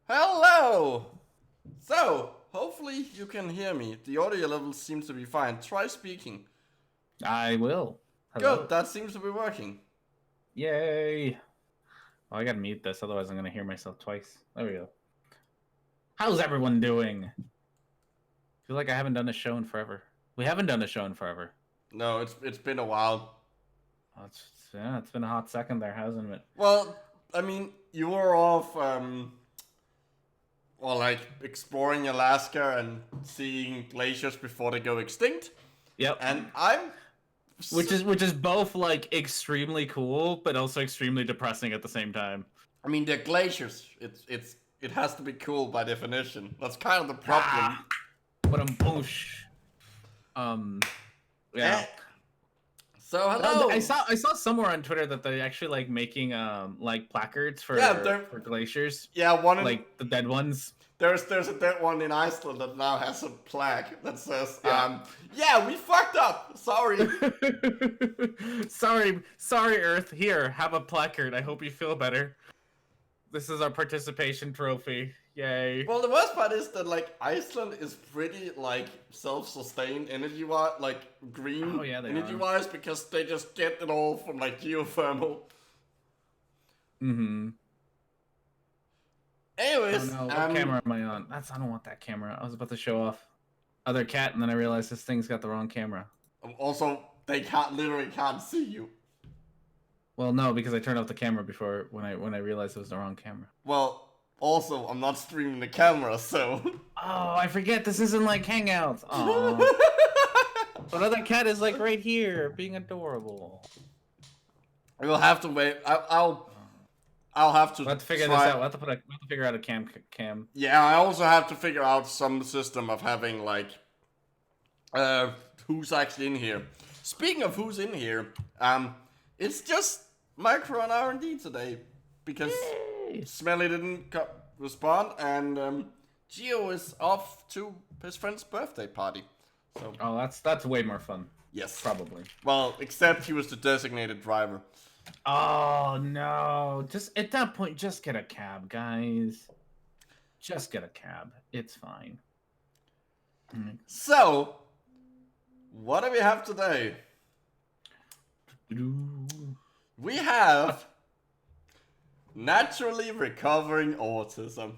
Hello! So, hopefully you can hear me. The audio level seems to be fine. Try speaking. I will. Hello. Good, that seems to be working. Yay. Oh, I gotta mute this, otherwise I'm gonna hear myself twice. There we go. How's everyone doing? I feel like I haven't done a show in forever. We haven't done a show in forever. No, it's been a while. Oh, it's been a hot second there, hasn't it? Well, I mean, you were off, exploring Alaska and seeing glaciers before they go extinct. Yep. And I'm... Which is both, like, extremely cool, but also extremely depressing at the same time. I mean, they're glaciers. It has to be cool by definition. That's kind of the problem. But boosh. Yeah. So hello. I saw somewhere on Twitter that they're actually like making like placards for glaciers. Yeah, one like the dead ones. There's a dead one in Iceland that now has a plaque that says, yeah, we fucked up. Sorry. sorry, Earth. Here, have a placard. I hope you feel better. This is our participation trophy. Yay. Well, the worst part is that, like, Iceland is pretty, like, self-sustained energy-wise, like, green energy-wise, because they just get it all from, like, geothermal. Mm-hmm. Anyways, what camera am I on? I don't want that camera. I was about to show off other cat, and then I realized this thing's got the wrong camera. Also, they literally can't see you. Well, no, because I turned off the camera before when I realized it was the wrong camera. Well, also, I'm not streaming the camera, so... Oh, I forget, this isn't like Hangouts. Aww. But other cat is, like, right here, being adorable. We'll have to wait. I'll have to... We'll have to figure this out. We'll have to figure out a cam. Yeah, I also have to figure out some system of having, like... who's actually in here. Speaking of who's in here, it's just Micro and R&D today. Because... Smelly didn't respond, and Geo is off to his friend's birthday party. So. Oh, that's way more fun. Yes. Probably. Well, except he was the designated driver. Oh, no. Just, at that point, just get a cab, guys. Just get a cab. It's fine. So, what do we have today? We have... naturally recovering autism.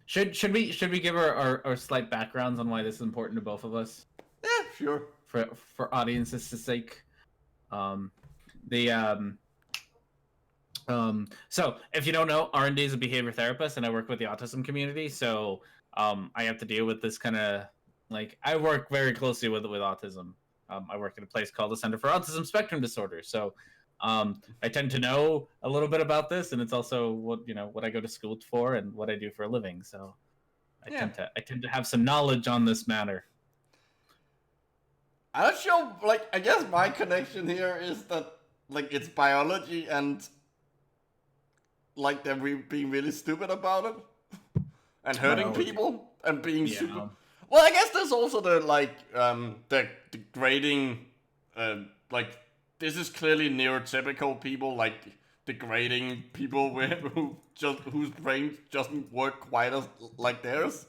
Should we give our slight backgrounds on why this is important to both of us? Yeah, sure. For audience's sake. So if you don't know, R&D is a behavior therapist, and I work with the autism community. So I have to deal with this kind of like I work very closely with autism. I work at a place called the Center for Autism Spectrum Disorder. So. I tend to know a little bit about this, and it's also what I go to school for and what I do for a living. So I tend to have some knowledge on this matter. I'm not sure. Like, I guess my connection here is that like it's biology and like they're being really stupid about it and hurting people and being super. Well, I guess there's also the the degrading like. This is clearly neurotypical people, like degrading people whose brain doesn't work quite as like theirs.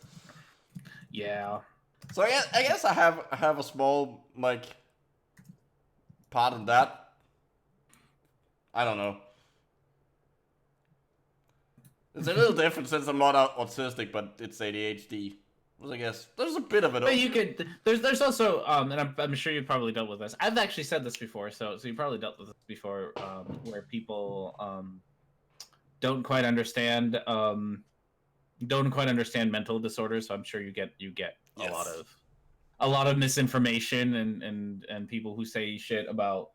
Yeah. So I guess I have a small like part in that. I don't know. It's a little different since I'm not autistic, but it's ADHD. Well, I guess there's a bit of it. But you could. There's also and I'm sure you've probably dealt with this. I've actually said this before, so you probably dealt with this before, where people don't quite understand mental disorders. So I'm sure you get yes. a lot of misinformation and people who say shit about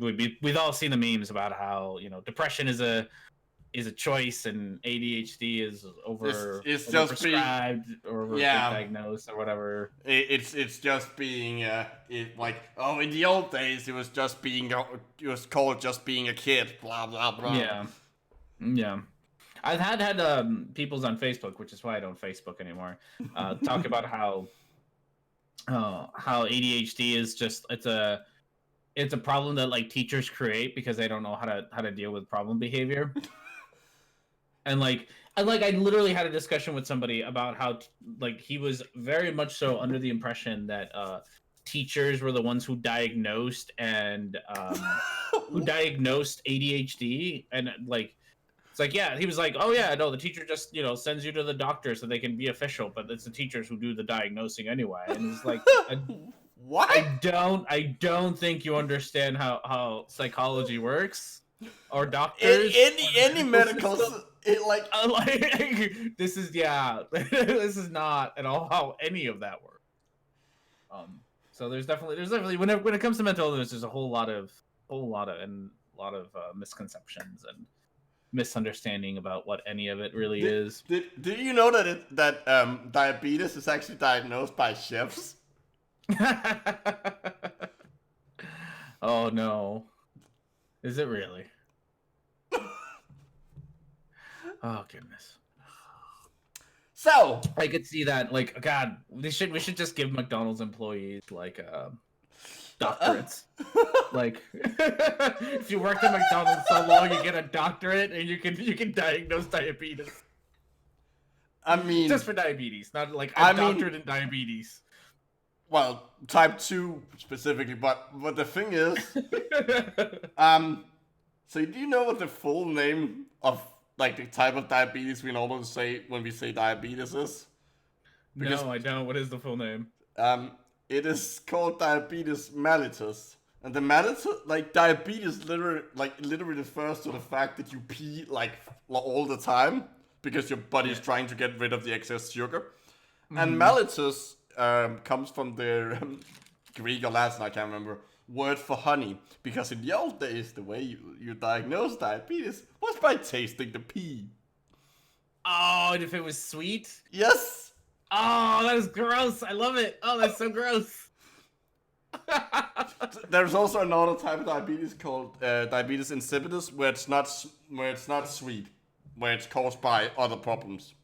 we've all seen the memes about how depression is a choice and ADHD is it's just prescribed or diagnosed or whatever. It's just being in the old days it was called just being a kid, blah blah blah. Yeah. I've had people's on Facebook, which is why I don't Facebook anymore, talk about how ADHD is just it's a problem that like teachers create because they don't know how to deal with problem behavior. And I literally had a discussion with somebody about how like he was very much so under the impression that teachers were the ones who diagnosed and ADHD, and like it's like, yeah, he was like, oh yeah, no, the teacher just sends you to the doctor so they can be official, but it's the teachers who do the diagnosing anyway. And it's like, what? I don't think you understand how psychology works, or doctors. Any medical this is this is not at all how any of that works. So there's definitely when it comes to mental illness, there's a whole lot of misconceptions and misunderstanding about what any of it really is. Did you know that diabetes is actually diagnosed by chefs? Oh no. Is it really? Oh goodness. So I could see that. Like, God, we should just give McDonald's employees like doctorates. Like, if you worked at McDonald's so long, you get a doctorate, and you can diagnose diabetes. I mean, just for diabetes, not like a doctorate in diabetes. Well, type 2 specifically, but the thing is, so do you know what the full name of like the type of diabetes we normally say when we say diabetes is? Because, no, I don't. What is the full name? It is called diabetes mellitus. And the mellitus, like diabetes literally refers to the fact that you pee like all the time because your body is trying to get rid of the excess sugar. Mm-hmm. And mellitus comes from the Greek or Latin, I can't remember, word for honey. Because in the old days, the way you diagnosed diabetes was by tasting the pee. Oh, and if it was sweet? Yes. Oh, that is gross. I love it. Oh, that's so gross. There's also another type of diabetes called diabetes insipidus, where it's not sweet, where it's caused by other problems.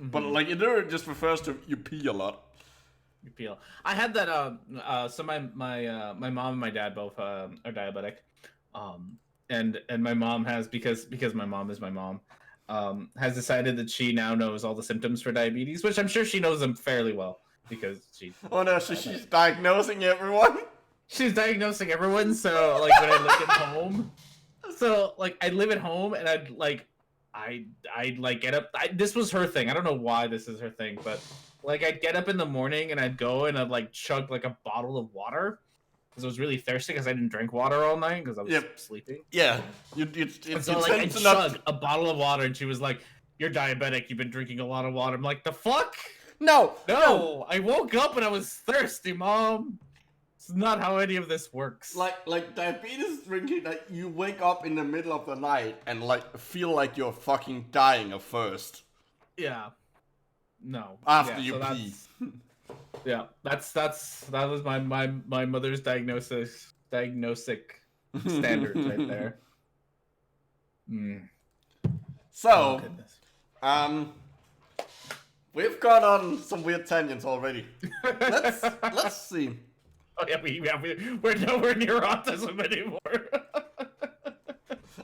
Mm-hmm. But like it literally just refers to you pee a lot. You pee. I had that. So my mom and my dad both are diabetic. And my mom has because my mom is my mom. Has decided that she now knows all the symptoms for diabetes, which I'm sure she knows them fairly well because she. Oh no! So she's diagnosing everyone. She's diagnosing everyone. So like when I live at home, I live at home and I'd get up. This was her thing. I don't know why this is her thing, but like I'd get up in the morning and I'd go and I'd like chug like a bottle of water. Because I was really thirsty because I didn't drink water all night because I was sleeping. Yeah. So I'd chug a bottle of water and she was like, "You're diabetic, you've been drinking a lot of water." I'm like, the fuck? No. I woke up and I was thirsty, Mom. It's not how any of this works. Like diabetes drinking, like you wake up in the middle of the night and like feel like you're fucking dying of thirst. Yeah. No. After you pee. Yeah, that was my mother's diagnostic standards right there. Mm. So, we've gone on some weird tangents already. Let's see. Oh yeah, we're nowhere near autism anymore.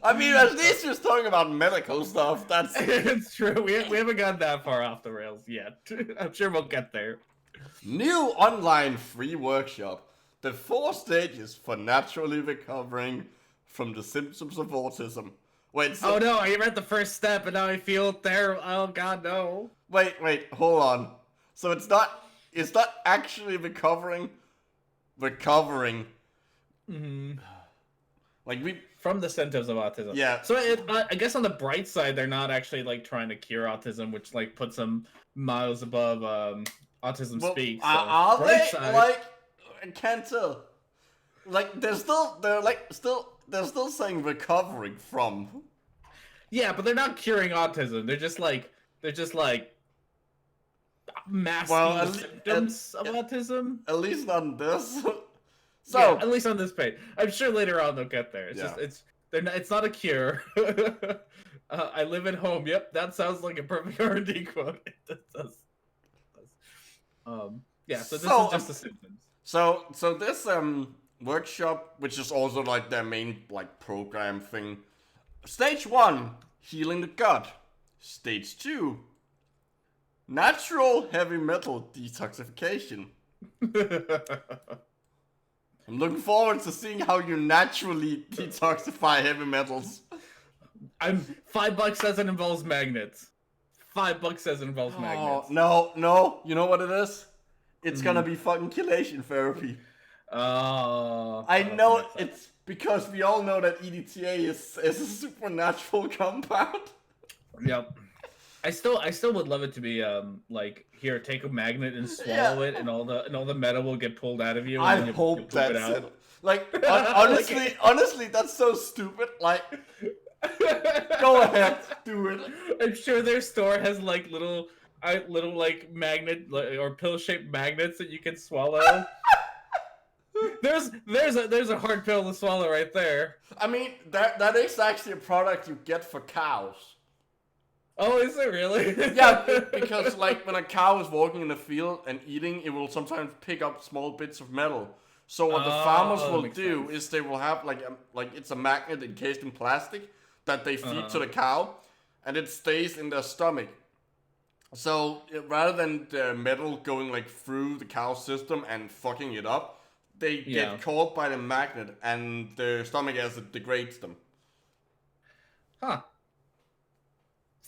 I mean, at least you're talking about medical stuff. That's it's true. We haven't gone that far off the rails yet. I'm sure we'll get there. New online free workshop. The 4 stages for naturally recovering from the symptoms of autism. Wait. So, oh no! I read the first step and now I feel terrible. Oh god, no. Wait. Hold on. So it's not actually recovering. Mm-hmm. Like from the symptoms of autism. Yeah. So I guess on the bright side, they're not actually like trying to cure autism, which like puts them miles above autism speak. So are they? Side, like, I can't tell. Like they're still saying recovering from. Yeah, but they're not curing autism. They're just like masking the symptoms of autism. At least on this. So yeah, at least on this page. I'm sure later on they'll get there. It's not a cure. I live at home. Yep, that sounds like a perfect R&D quote. It does. Yeah, so this is just the symptoms. So this workshop, which is also like their main like program thing. Stage 1, healing the gut. Stage 2. Natural heavy metal detoxification. I'm looking forward to seeing how you naturally detoxify heavy metals. I'm $5 says it involves magnets. $5 says it involves magnets. No. You know what it is? It's gonna be fucking chelation therapy. Oh. I know it's because we all know that EDTA is a supernatural compound. Yep. I still would love it to be like, here, take a magnet and swallow it, and all the metal will get pulled out of you. I and you hope that's it out. it. Like honestly, that's so stupid. Like, go ahead, do it. I'm sure their store has like little like magnet or pill-shaped magnets that you can swallow. There's a hard pill to swallow right there. I mean, that is actually a product you get for cows. Oh, is it really? Yeah, because like when a cow is walking in the field and eating, it will sometimes pick up small bits of metal. So what the farmers will do is they will have like it's a magnet encased in plastic that they feed to the cow, and it stays in their stomach. So rather than the metal going like through the cow's system and fucking it up, they get caught by the magnet, and the stomach acid degrades them. Huh.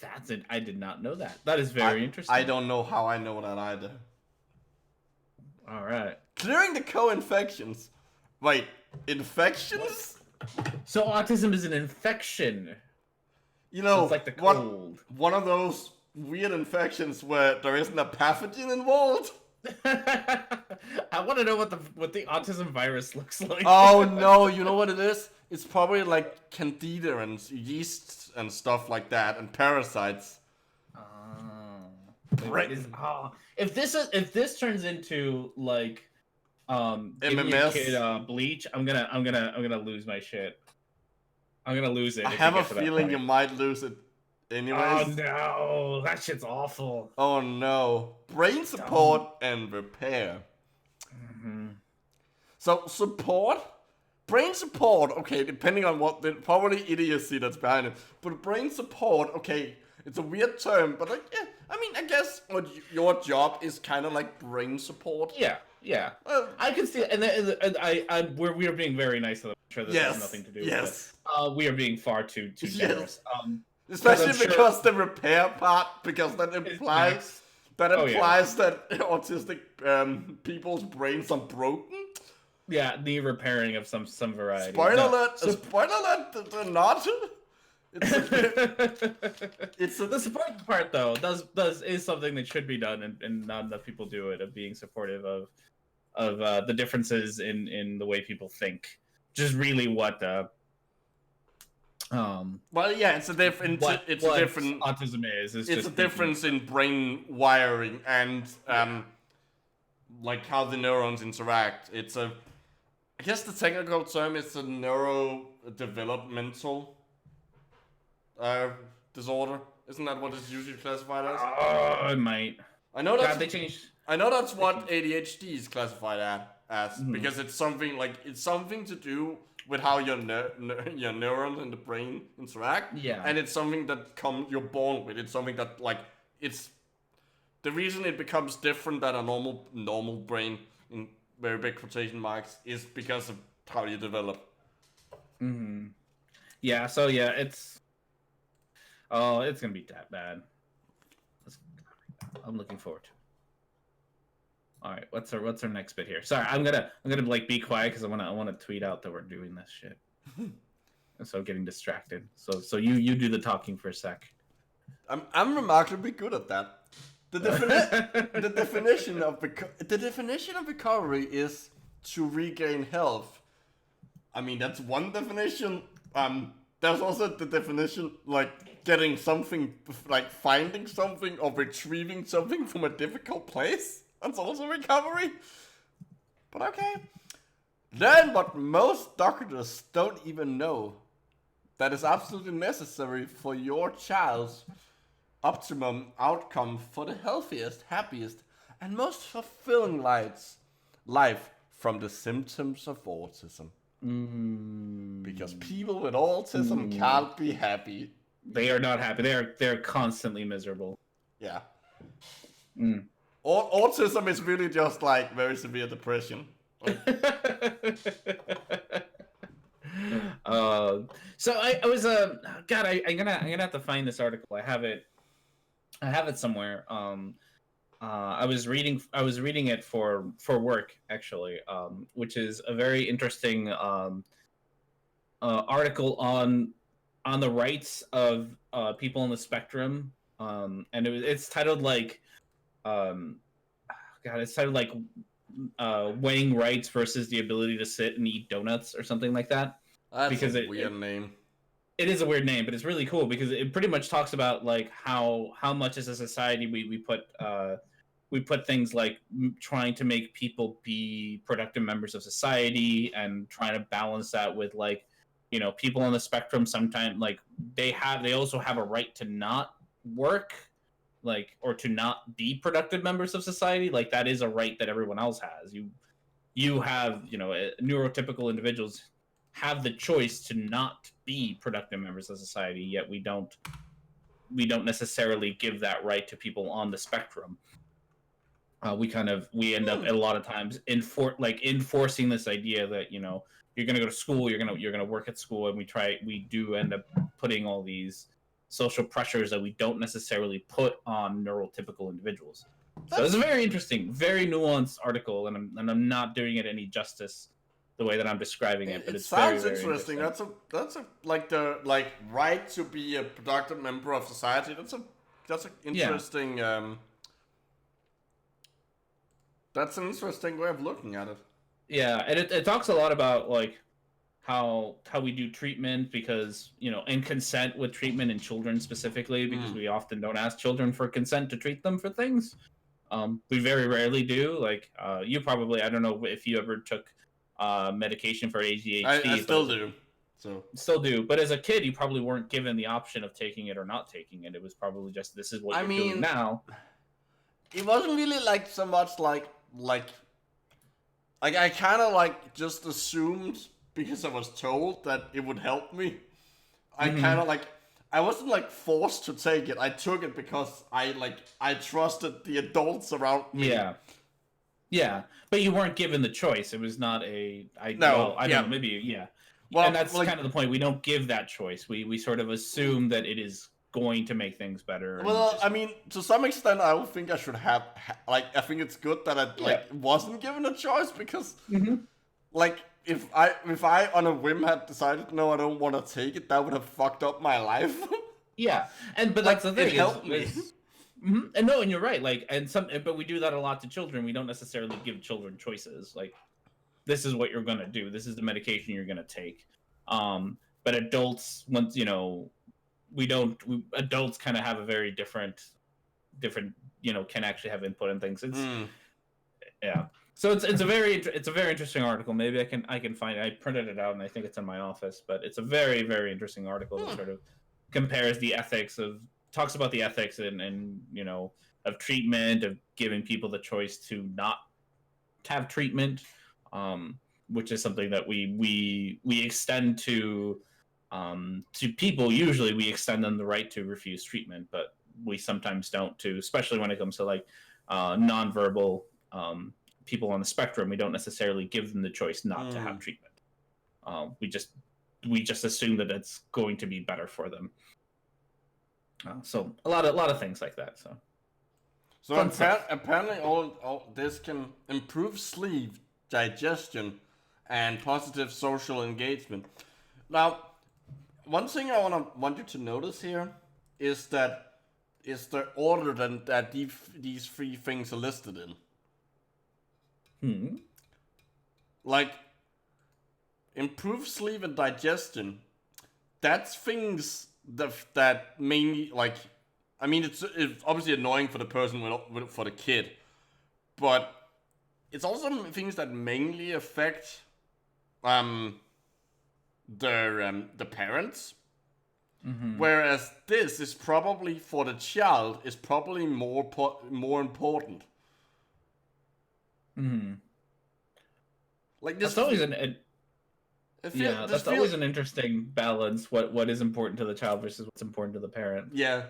That's it. I did not know that. That is very interesting. I don't know how I know that either. All right. Clearing the co-infections. Wait, infections? So autism is an infection. You know, it's like the cold. One of those weird infections where there isn't a pathogen involved. I want to know what the autism virus looks like. Oh no, you know what it is? It's probably like candida and yeast and stuff like that, and parasites. If this turns into like giving your kid bleach, I'm gonna lose my shit. I'm gonna lose it. I have a feeling you might lose it anyways. Oh no, that shit's awful. Oh no. Brain support and repair. Mm-hmm. So brain support, okay, depending on what, probably idiocy that's behind it, but brain support, okay, it's a weird term, but like, yeah, I mean, I guess your job is kind of like brain support. Yeah. I can see that, and we are being very nice to them. I'm sure this has nothing to do with it. We are being far too generous. Especially because the repair part, because that implies that autistic people's brains are broken. Yeah, the repairing of some variety. Spoiler alert! They're not. The support part though is something that should be done, and not enough people do it. Of being supportive of the differences in the way people think, just really what well, yeah, it's a different. It's a different. Autism is. It's a difference in brain wiring and like how the neurons interact. It's a. I guess the technical term is a neurodevelopmental disorder. Isn't that what it's usually classified as? It might. I know that they changed. I know that's what ADHD is classified as because it's something to do with how your neurons in the brain interact. Yeah. And it's something that you're born with. It's something that it's the reason it becomes different than a normal brain in very big quotation marks is because of how you develop. Mm-hmm. Yeah. So yeah, it's gonna be that bad. I'm looking forward to it. All right, what's our next bit here? Sorry, I'm gonna like be quiet because I wanna tweet out that we're doing this shit. So getting distracted. So you do the talking for a sec. I'm remarkably good at that. The definition of recovery is to regain health. I mean, that's one definition. There's also the definition like getting something, like finding something or retrieving something from a difficult place. That's also recovery. But okay. Learn what most doctors don't even know that is absolutely necessary for your child's optimum outcome for the healthiest, happiest, and most fulfilling life from the symptoms of autism. Because people with autism can't be happy. They are not happy. They're constantly miserable. Yeah. Mm. Autism is really just like very severe depression. Like... So I was God, I'm gonna have to find this article. I have it somewhere. I was reading it for work actually, which is a very interesting article on the rights of people on the spectrum, and it's titled like it's titled like weighing rights versus the ability to sit and eat donuts or something like that. That's because a weird name. It is a weird name, but it's really cool because it pretty much talks about like how much as a society we put things like trying to make people be productive members of society and trying to balance that with like, you know, people on the spectrum sometimes like they also have a right to not work, like, or to not be productive members of society. Like that is a right that everyone else has. You have, you know, neurotypical individuals have the choice to not be productive members of society, yet we don't necessarily give that right to people on the spectrum. We end up a lot of times enforcing this idea that, you know, you're going to go to school, you're going to work at school, and we do end up putting all these social pressures that we don't necessarily put on neurotypical individuals. So it's a very interesting, very nuanced article, and I'm not doing it any justice the way that I'm describing it, but it sounds very, very interesting. That's a like the right to be a productive member of society. That's an interesting that's an interesting way of looking at it. Yeah, and it talks a lot about like how we do treatment, because, you know, and consent with treatment in children specifically, because we often don't ask children for consent to treat them for things. We very rarely do. Like you probably, I don't know if you ever took medication for ADHD. I still do. Still do, but as a kid, you probably weren't given the option of taking it or not taking it. It was probably just, this is what you're doing now. It wasn't really like so much like I kind of like just assumed, because I was told that it would help me. I kind of like, I wasn't like forced to take it. I took it because I trusted the adults around me. Yeah, but you weren't given the choice. It was not I don't know, maybe, yeah. Well, and that's like, kind of the point. We don't give that choice. We sort of assume that it is going to make things better. Well, I mean, to some extent, I don't think I should have, I think it's good that I wasn't given a choice, because like if I on a whim had decided, no, I don't want to take it, that would have fucked up my life. Yeah, but that's the thing. It helped me. And no, and you're right. Like, but we do that a lot to children. We don't necessarily give children choices. Like, this is what you're gonna do. This is the medication you're gonna take. But adults, once, you know, adults kind of have a very different, you know, can actually have input in things. Yeah. So it's a very interesting article. Maybe I can find it. I printed it out and I think it's in my office, but it's a very, very interesting article that sort of compares the ethics talks about the ethics and you know, of treatment, of giving people the choice to not have treatment, which is something that we extend to people. Usually we extend them the right to refuse treatment, but we sometimes don't too, especially when it comes to like nonverbal people on the spectrum. We don't necessarily give them the choice not to have treatment. We just assume that it's going to be better for them. So a lot of things like that. So apparently all this can improve sleep, digestion, and positive social engagement. Now, one thing I want you to notice here is the order that these three things are listed in. Like, improve sleep and digestion. That's things that mainly, like, I mean, it's obviously annoying for the person, for the kid, but it's also things that mainly affect the parents. Whereas this is probably for the child is probably more important. Like this. That's always That's always an interesting balance. What is important to the child versus what's important to the parent. Yeah.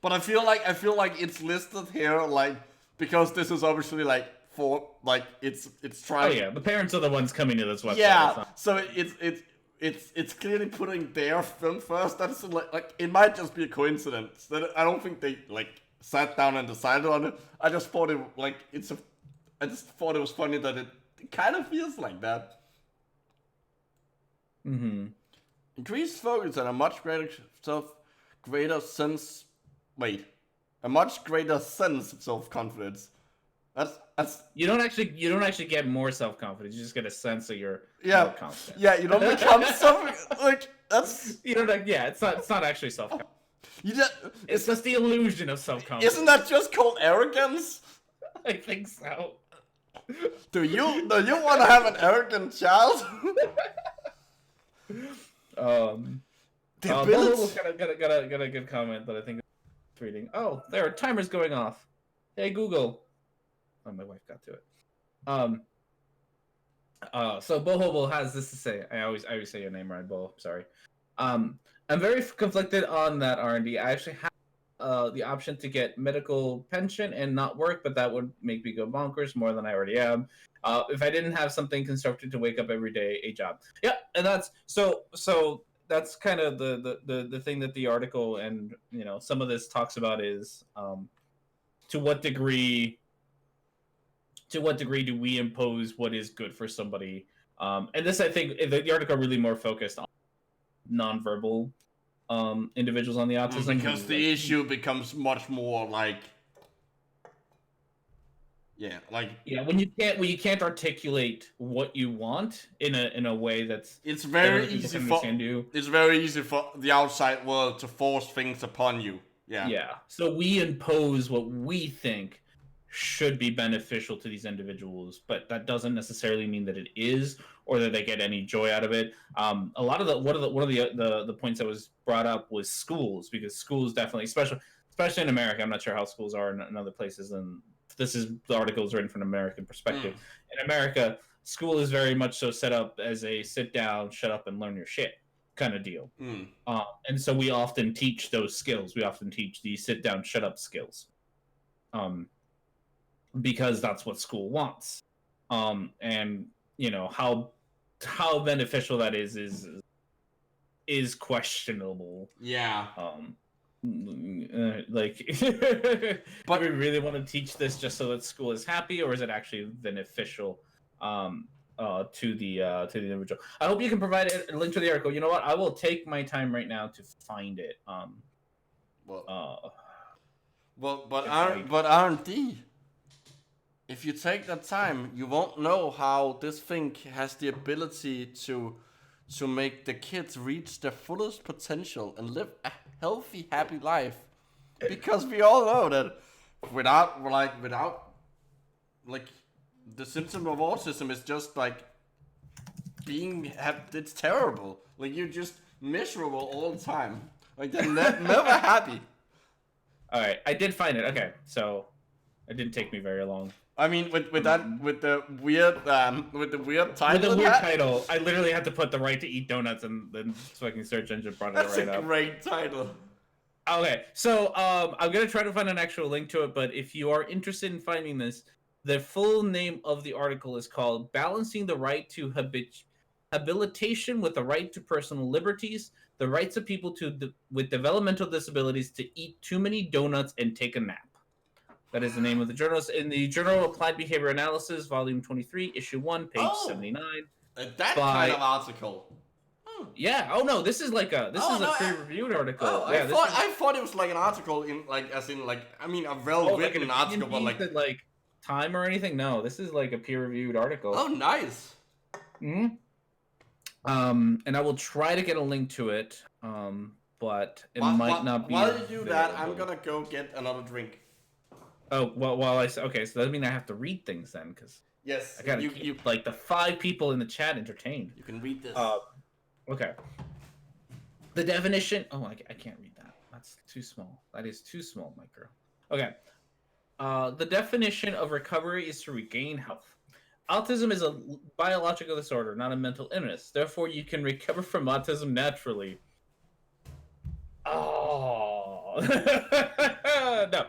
But I feel like it's listed here like because this is obviously like for like it's trying. Oh yeah, the parents are the ones coming to this website. Yeah, so it's clearly putting their film first. That's like it might just be a coincidence that I don't think they like sat down and decided on it. I just thought it like I just thought it was funny that it kind of feels like that. Mm-hmm. Increased focus and a much greater sense. Wait, a much greater sense of self-confidence. That's you don't actually get more self-confidence. You just get a sense of your more confidence. Yeah, you don't become something like that's. You don't. Yeah, it's not actually self-confidence. It's just the illusion of self-confidence. Isn't that just called arrogance? I think so. Do you want to have an arrogant child? Bubbles got a good comment that I think is reading. Oh, there are timers going off. Hey Google. Oh, my wife got to it. So Bohobel has this to say. I always say your name right, Bo. Sorry. I'm very conflicted on that R&D. I actually have the option to get medical pension and not work, but that would make me go bonkers more than I already am. If I didn't have something constructed to wake up every day, a job. Yeah, and that's so that's kind of the thing that the article and some of this talks about is to what degree do we impose what is good for somebody? And this, I think, the article really more focused on nonverbal individuals on the autism. Because the issue becomes much more like... when you can't articulate what you want in a way that's... It's very easy for the outside world to force things upon you. Yeah. So we impose what we think should be beneficial to these individuals, but that doesn't necessarily mean that it is, or that they get any joy out of it. A lot of one of the points that was brought up was schools, because schools definitely, especially in America, I'm not sure how schools are in other places, and the article is written from an American perspective. In America, school is very much so set up as a sit down, shut up, and learn your shit kind of deal. And so we often teach those skills. We often teach the sit down, shut up skills. Because that's what school wants. And how beneficial that is questionable. Yeah. But do we really want to teach this just so that school is happy, or is it actually beneficial to the individual? I hope you can provide a link to the article. You know what? I will take my time right now to find it. But R&D, if you take that time, you won't know how this thing has the ability to make the kids reach their fullest potential and live a healthy, happy life. Because we all know that without the symptom of autism is just like it's terrible. Like you're just miserable all the time. Like they're never happy. All right, I did find it. Okay, so it didn't take me very long. I mean, with the weird title. With the weird title, I literally had to put the right to eat donuts, and then fucking search engine brought it right up. That's a great title. Okay, so I'm gonna try to find an actual link to it, but if you are interested in finding this, the full name of the article is called "Balancing the Right to Habilitation with the Right to Personal Liberties: The Rights of People with Developmental Disabilities to Eat Too Many Donuts and Take a Nap." That is the name of the journal. In the Journal of Applied Behavior Analysis, Volume 23, Issue 1, page 79. That kind of article. Yeah. Oh no, this is a peer-reviewed article. I thought it was like an article in a well-written article, but like Time or anything. No, this is like a peer-reviewed article. Oh, nice. And I will try to get a link to it. But it might not be. While you do that, I'm gonna go get another drink. Oh, well, okay, so that means I have to read things then, because yes, I gotta keep like the 5 people in the chat entertained. You can read this. Okay. The definition. Oh, I can't read that. That's too small. That is too small, micro. Okay. The definition of recovery is to regain health. autism is a biological disorder, not a mental illness. Therefore, you can recover from autism naturally. Oh no.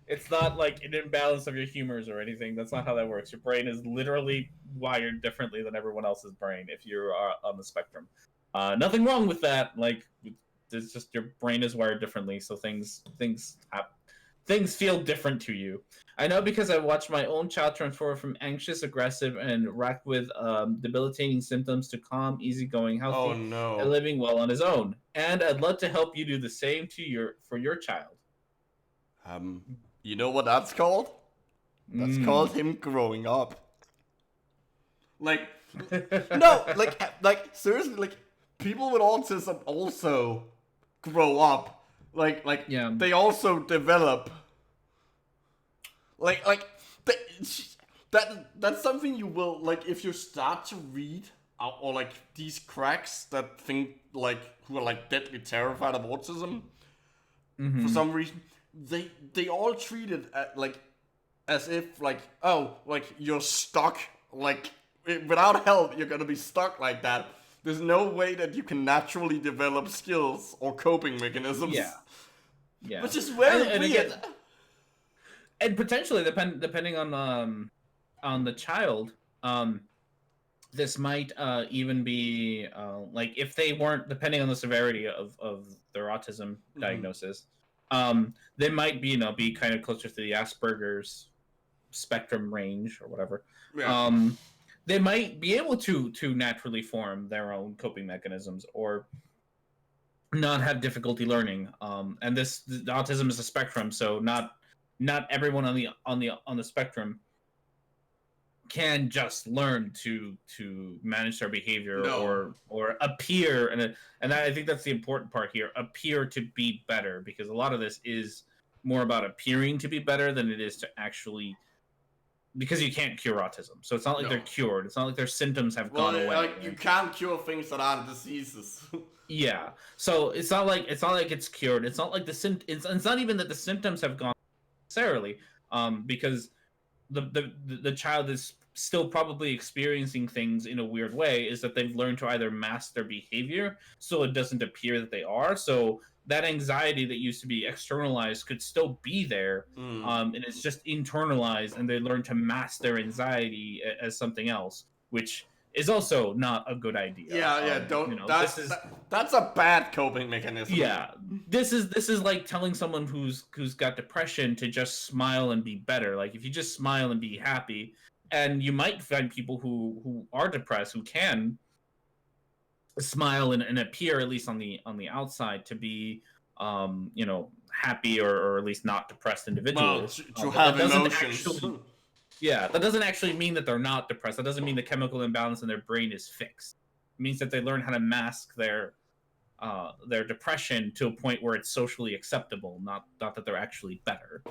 It's not like an imbalance of your humors or anything. That's not how that works. Your brain is literally wired differently than everyone else's brain if you're on the spectrum. Nothing wrong with that. Like, it's just your brain is wired differently, so things feel different to you. I know because I watched my own child transform from anxious, aggressive, and racked with debilitating symptoms to calm, easygoing, healthy, and living well on his own. And I'd love to help you do the same for your child. You know what that's called? That's called him growing up. Like, no, like seriously, like people with autism also grow up. They also develop. That's something you will, like, if you start to read or like these cracks that think like who are like deadly terrified of autism for some reason. They all treat it as if like, oh, like you're stuck, like without help you're gonna be stuck like that. There's no way that you can naturally develop skills or coping mechanisms. Yeah. Which is very weird. Again, and potentially depending on the child, this might even be like if they weren't, depending on the severity of their autism diagnosis. They might be kind of closer to the Asperger's spectrum range or whatever. Yeah. They might be able to naturally form their own coping mechanisms or not have difficulty learning. And the autism is a spectrum, so not everyone on the spectrum can just learn to manage their behavior or appear, and I think that's the important part here, appear to be better, because a lot of this is more about appearing to be better than it is to actually, because you can't cure autism, so it's not like they're cured. It's not like their symptoms have gone away. Like, you can't cure things that aren't diseases. Yeah, so it's not like it's cured. It's not like it's not even that the symptoms have gone necessarily, because the child is still probably experiencing things in a weird way, is that they've learned to either mask their behavior so it doesn't appear that they are. So that anxiety that used to be externalized could still be there, and it's just internalized, and they learn to mask their anxiety as something else, which is also not a good idea. That's a bad coping mechanism. Yeah, this is like telling someone who's got depression to just smile and be better. Like, if you just smile and be happy, and you might find people who are depressed who can smile and appear, at least on the outside, to be happy or at least not depressed individuals. To have emotions. That doesn't actually mean that they're not depressed. That doesn't mean the chemical imbalance in their brain is fixed. It means that they learn how to mask their depression to a point where it's socially acceptable, not that they're actually better.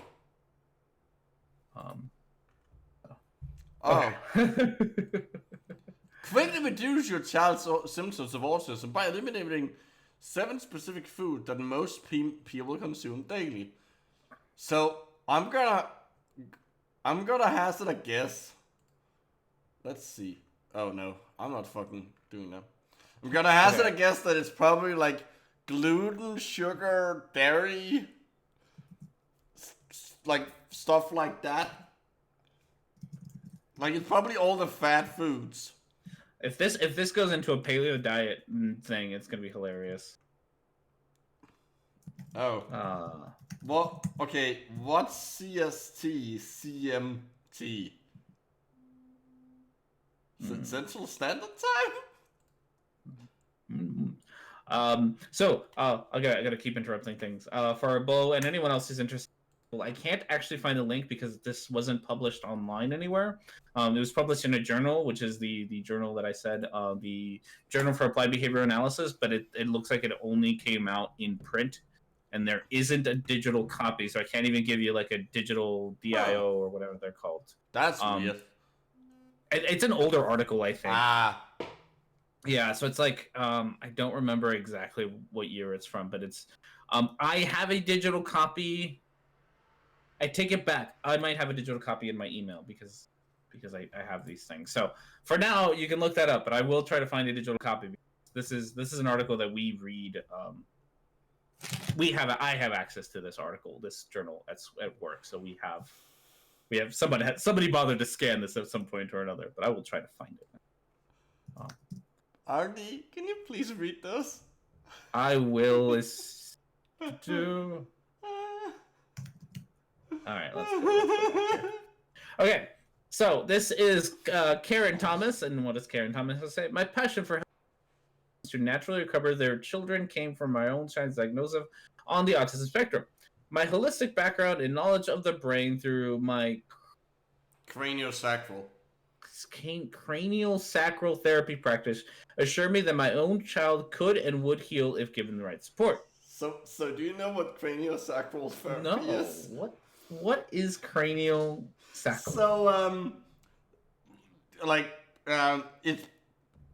Quickly reduce your child's symptoms of autism by eliminating 7 specific foods that most people consume daily. So I'm gonna hazard a guess. Let's see. Oh no, I'm not fucking doing that. I'm gonna hazard a guess that it's probably like gluten, sugar, dairy, like stuff like that. Like, it's probably all the fat foods. If this goes into a paleo diet thing, it's gonna be hilarious. Oh. Well, okay. What's CST? CMT? Central Standard Time? So I gotta keep interrupting things. For Bo and anyone else who's interested, I can't actually find the link because this wasn't published online anywhere. It was published in a journal, which is the journal that I said, the Journal for Applied Behavior Analysis, but it looks like it only came out in print, and there isn't a digital copy, so I can't even give you like a digital DIO or whatever they're called. That's weird. It's an older article, I think. Yeah, so it's like, I don't remember exactly what year it's from, but it's, I have a digital copy. I take it back. I might have a digital copy in my email because because I have these things. So for now, you can look that up, but I will try to find a digital copy. This is an article that we read. I have access to this article, this journal at work, so we have somebody bothered to scan this at some point or another, but I will try to find it. Arnie, can you please read this? I will. Do. All right, let's go. Okay, so this is Karen Thomas, and what does Karen Thomas say? My passion for to naturally recover their children came from my own child's diagnosis on the autism spectrum. My holistic background and knowledge of the brain through my craniosacral therapy practice assured me that my own child could and would heal if given the right support. So do you know what craniosacral therapy is? What is craniosacral?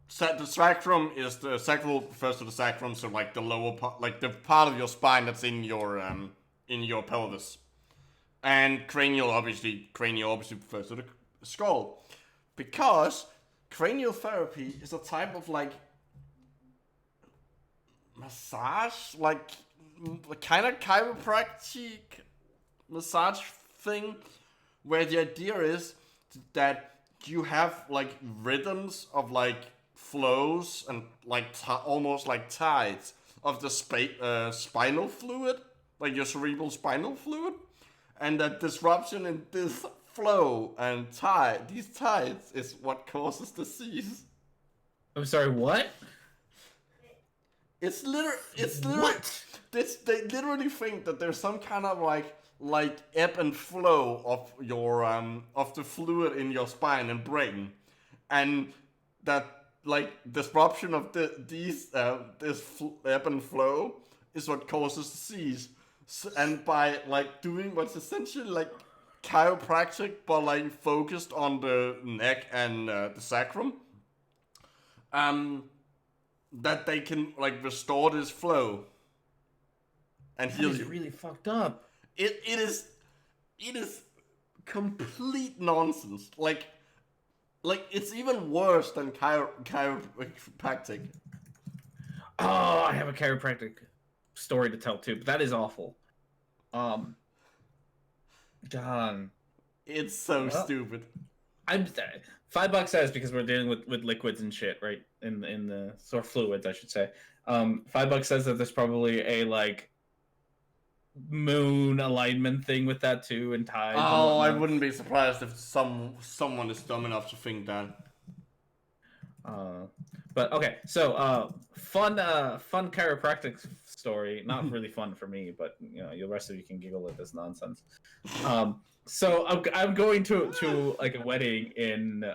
So the sacrum is the sacral refers to the sacrum, so like the lower part, like the part of your spine that's in your pelvis, and cranial obviously refers to the skull, because cranial therapy is a type of like massage, like kind of chiropractic massage thing, where the idea is that you have like rhythms of like flows and like almost like tides of the spinal fluid, like your cerebral spinal fluid, and that disruption in this flow and these tides is what causes disease. I'm sorry, what? It's literally what? They literally think that there's some kind of like ebb and flow of your of the fluid in your spine and brain, and that like disruption of this ebb and flow is what causes disease. So, and by like doing what's essentially like chiropractic but like focused on the neck and the sacrum, that they can like restore this flow and heal you. That is really fucked up. It is complete nonsense. Like it's even worse than chiropractic. Oh, I have a chiropractic story to tell too, but that is awful. John, it's so stupid. I'm $5 says, because we're dealing with liquids and shit, right? In the sort of fluids, I should say. $5 says that there's probably a like moon alignment thing with that too, and tides. Oh, I wouldn't be surprised if someone is dumb enough to think that. But okay, so fun chiropractic story. Not really fun for me, but you know, the rest of you can giggle at this nonsense. So I'm going to like a wedding in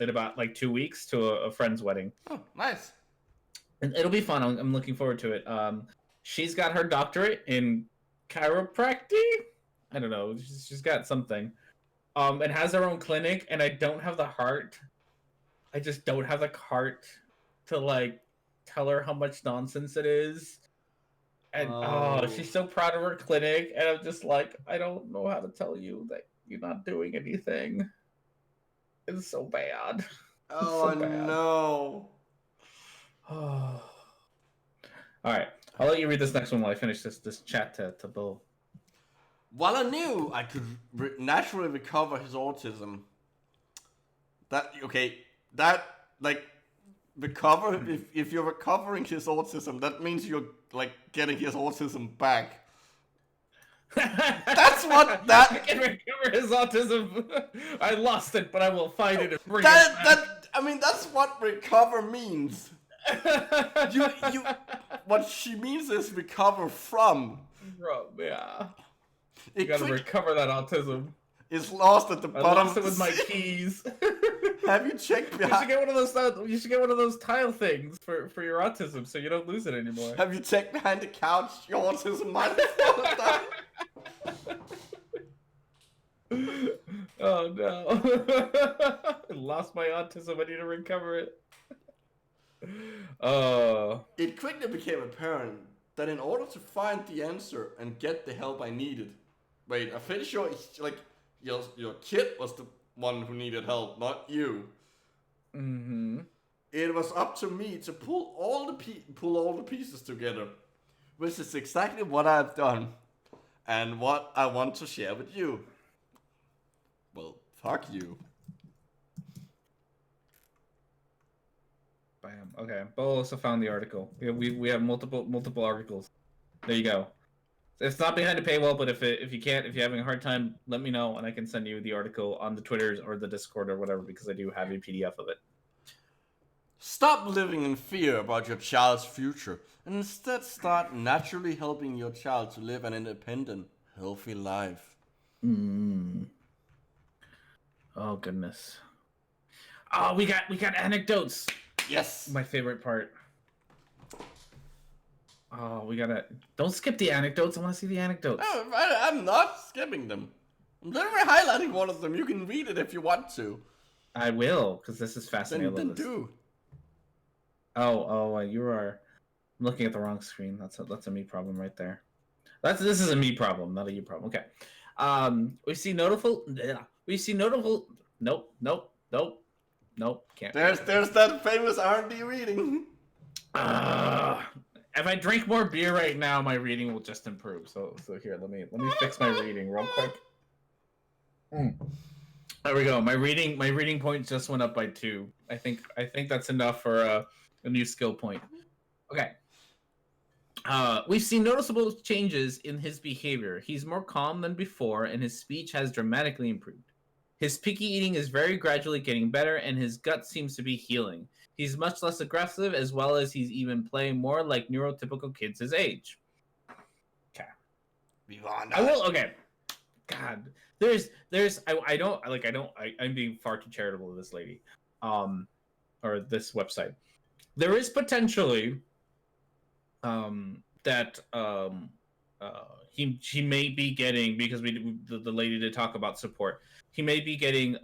about like 2 weeks, to a friend's wedding. Oh, nice. And it'll be fun. I'm looking forward to it. She's got her doctorate in chiropractic. I don't know. She's got something. And has her own clinic, and I don't have the heart. I just don't have the heart to like tell her how much nonsense it is. And she's so proud of her clinic, and I'm just like, I don't know how to tell you that you're not doing anything. It's so bad. Oh, so bad. No. All right, I'll let you read this next one while I finish this chat to Bill. While I knew I could naturally recover his autism, recover, if you're recovering his autism, that means you're like getting his autism back. That's what that. I can recover his autism. I lost it, but I will find it and bring it back. I mean, that's what recover means. What she means is recover from. Yeah. You gotta recover that autism. It's lost at the bottom. I lost it with my keys. Have you checked behind? You should get one of those. You should get one of those tile things for your autism, so you don't lose it anymore. Have you checked behind the couch? Your autism might have fallen down. Oh no! I lost my autism. I need to recover it. It quickly became apparent that in order to find the answer and get the help I needed, wait, I'm pretty sure like your kid was one who needed help, not you. Mm-hmm. It was up to me to pull all the pieces together, which is exactly what I've done, and what I want to share with you. Well, fuck you. Bam. Okay. Bo also found the article. We have multiple articles. There you go. It's not behind a paywall, but if you're having a hard time, let me know and I can send you the article on the Twitters or the Discord or whatever, because I do have a PDF of it. Stop living in fear about your child's future and instead start naturally helping your child to live an independent, healthy life. Oh goodness. Oh, we got anecdotes. Yes. My favorite part. Oh, we gotta... Don't skip the anecdotes. I want to see the anecdotes. No, I'm not skipping them. I'm literally highlighting one of them. You can read it if you want to. I will, because this is fascinating. Then do. Oh, you are looking at the wrong screen. That's a me problem right there. This is a me problem, not a you problem. Okay. We see notable. Nope. Can't. There's that famous R&D reading. If I drink more beer right now, my reading will just improve. So here, let me fix my reading real quick. There we go. My reading point just went up by 2. I think that's enough for a new skill point. Okay. We've seen noticeable changes in his behavior. He's more calm than before, and his speech has dramatically improved. His picky eating is very gradually getting better, and his gut seems to be healing. He's much less aggressive, as well as he's even playing more like neurotypical kids his age. Okay. Okay. God, I'm being far too charitable to this lady, or this website. There is potentially, that she may be getting, because the lady did talk about support. He may be getting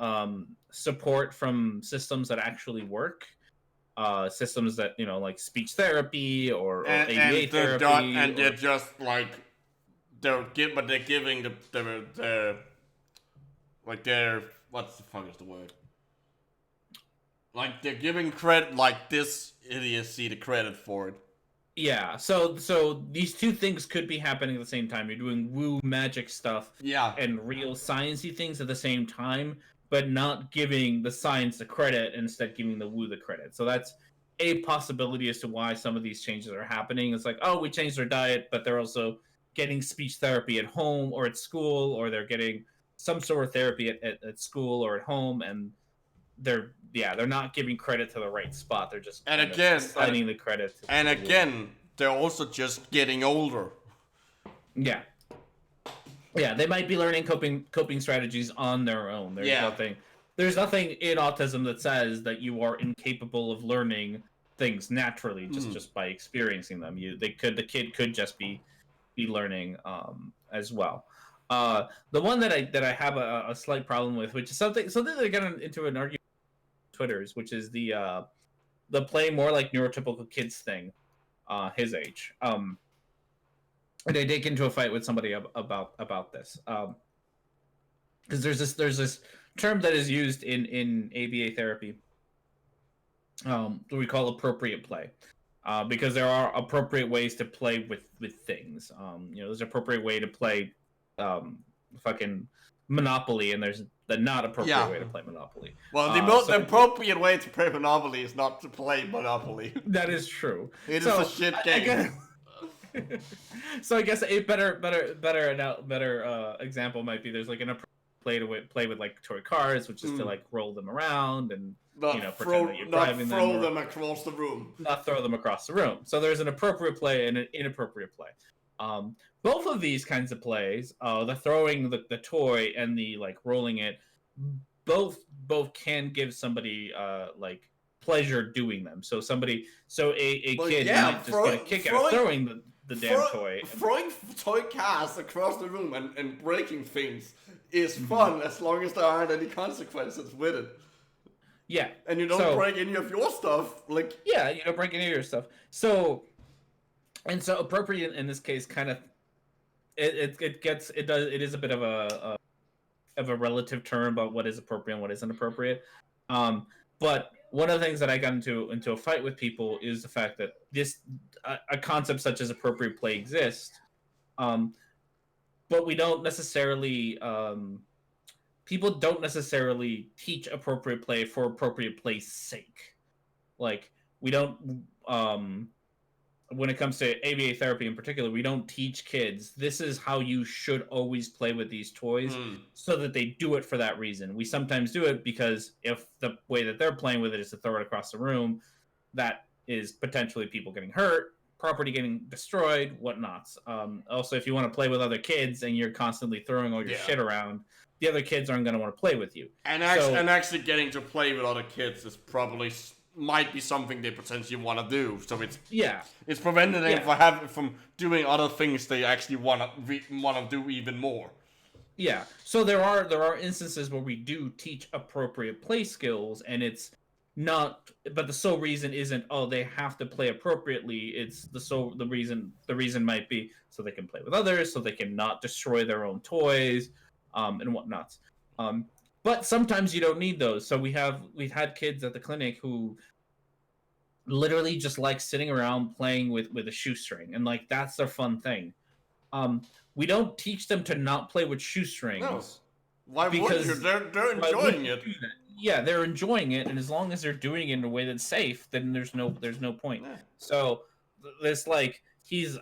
support from systems that actually work, systems that, you know, like speech therapy or ABA therapy. They're just like they're giving the like they're what's the fuck is the word? Like they're giving credit, like this idiocy the credit for it. Yeah, so these two things could be happening at the same time. You're doing woo magic stuff, and real sciencey things at the same time, but not giving the science the credit, instead giving the woo the credit. So that's a possibility as to why some of these changes are happening. It's like, oh, we changed their diet, but they're also getting speech therapy at home or at school, or they're getting some sort of therapy at school or at home, and they're not giving credit to the right spot. They're just assigning the credit. They're also just getting older. Yeah, they might be learning coping strategies on their own. There's nothing in autism that says that you are incapable of learning things naturally just by experiencing them. The kid could just be learning as well. The one that I have a slight problem with, which is something that I got into an argument on Twitter's, which is the play more like neurotypical kids thing, his age. And I did get into a fight with somebody about this, because there's this term that is used in ABA therapy, that we call appropriate play, because there are appropriate ways to play with things. There's an appropriate way to play fucking Monopoly, and there's the not appropriate way to play Monopoly. Well, the appropriate way to play Monopoly is not to play Monopoly. That is true. It is a shit game. So I guess a better example might be, there's like an play with like toy cars, which is to like roll them around and pretend that you're driving them. Not throw them across the room. Not throw them across the room. So there's an appropriate play and an inappropriate play. Both of these kinds of plays, the throwing the toy and the like rolling it, both can give somebody like pleasure doing them. So a kid might just get a kick out of throwing the damn toy. Throwing toy cars across the room and breaking things is fun, as long as there aren't any consequences with it. Yeah. And you don't break any of your stuff. Yeah, you don't break any of your stuff. So appropriate in this case kind of it is a bit of a of a relative term about what is appropriate and what isn't appropriate. But one of the things that I got into a fight with people is the fact that a concept such as appropriate play exists, but we don't necessarily people don't necessarily teach appropriate play for appropriate play's sake. Like, we don't when it comes to ABA therapy in particular, we don't teach kids this is how you should always play with these toys so that they do it for that reason. We sometimes do it because if the way that they're playing with it is to throw it across the room, that is potentially people getting hurt, property getting destroyed, whatnots. Also, if you want to play with other kids and you're constantly throwing all your shit around, the other kids aren't going to want to play with you. And actually getting to play with other kids is probably might be something they potentially want to do. So it's preventing them from doing other things they actually want to do even more. Yeah. So there are instances where we do teach appropriate play skills, and it's not, but the sole reason isn't they have to play appropriately. It's the reason might be so they can play with others, so they can not destroy their own toys, and whatnot. But sometimes you don't need those. So we've had kids at the clinic who literally just like sitting around playing with a shoestring, and like that's their fun thing. We don't teach them to not play with shoestrings. No. Why would you? They're enjoying it. Yeah, they're enjoying it, and as long as they're doing it in a way that's safe, then there's no point. Yeah. So this he's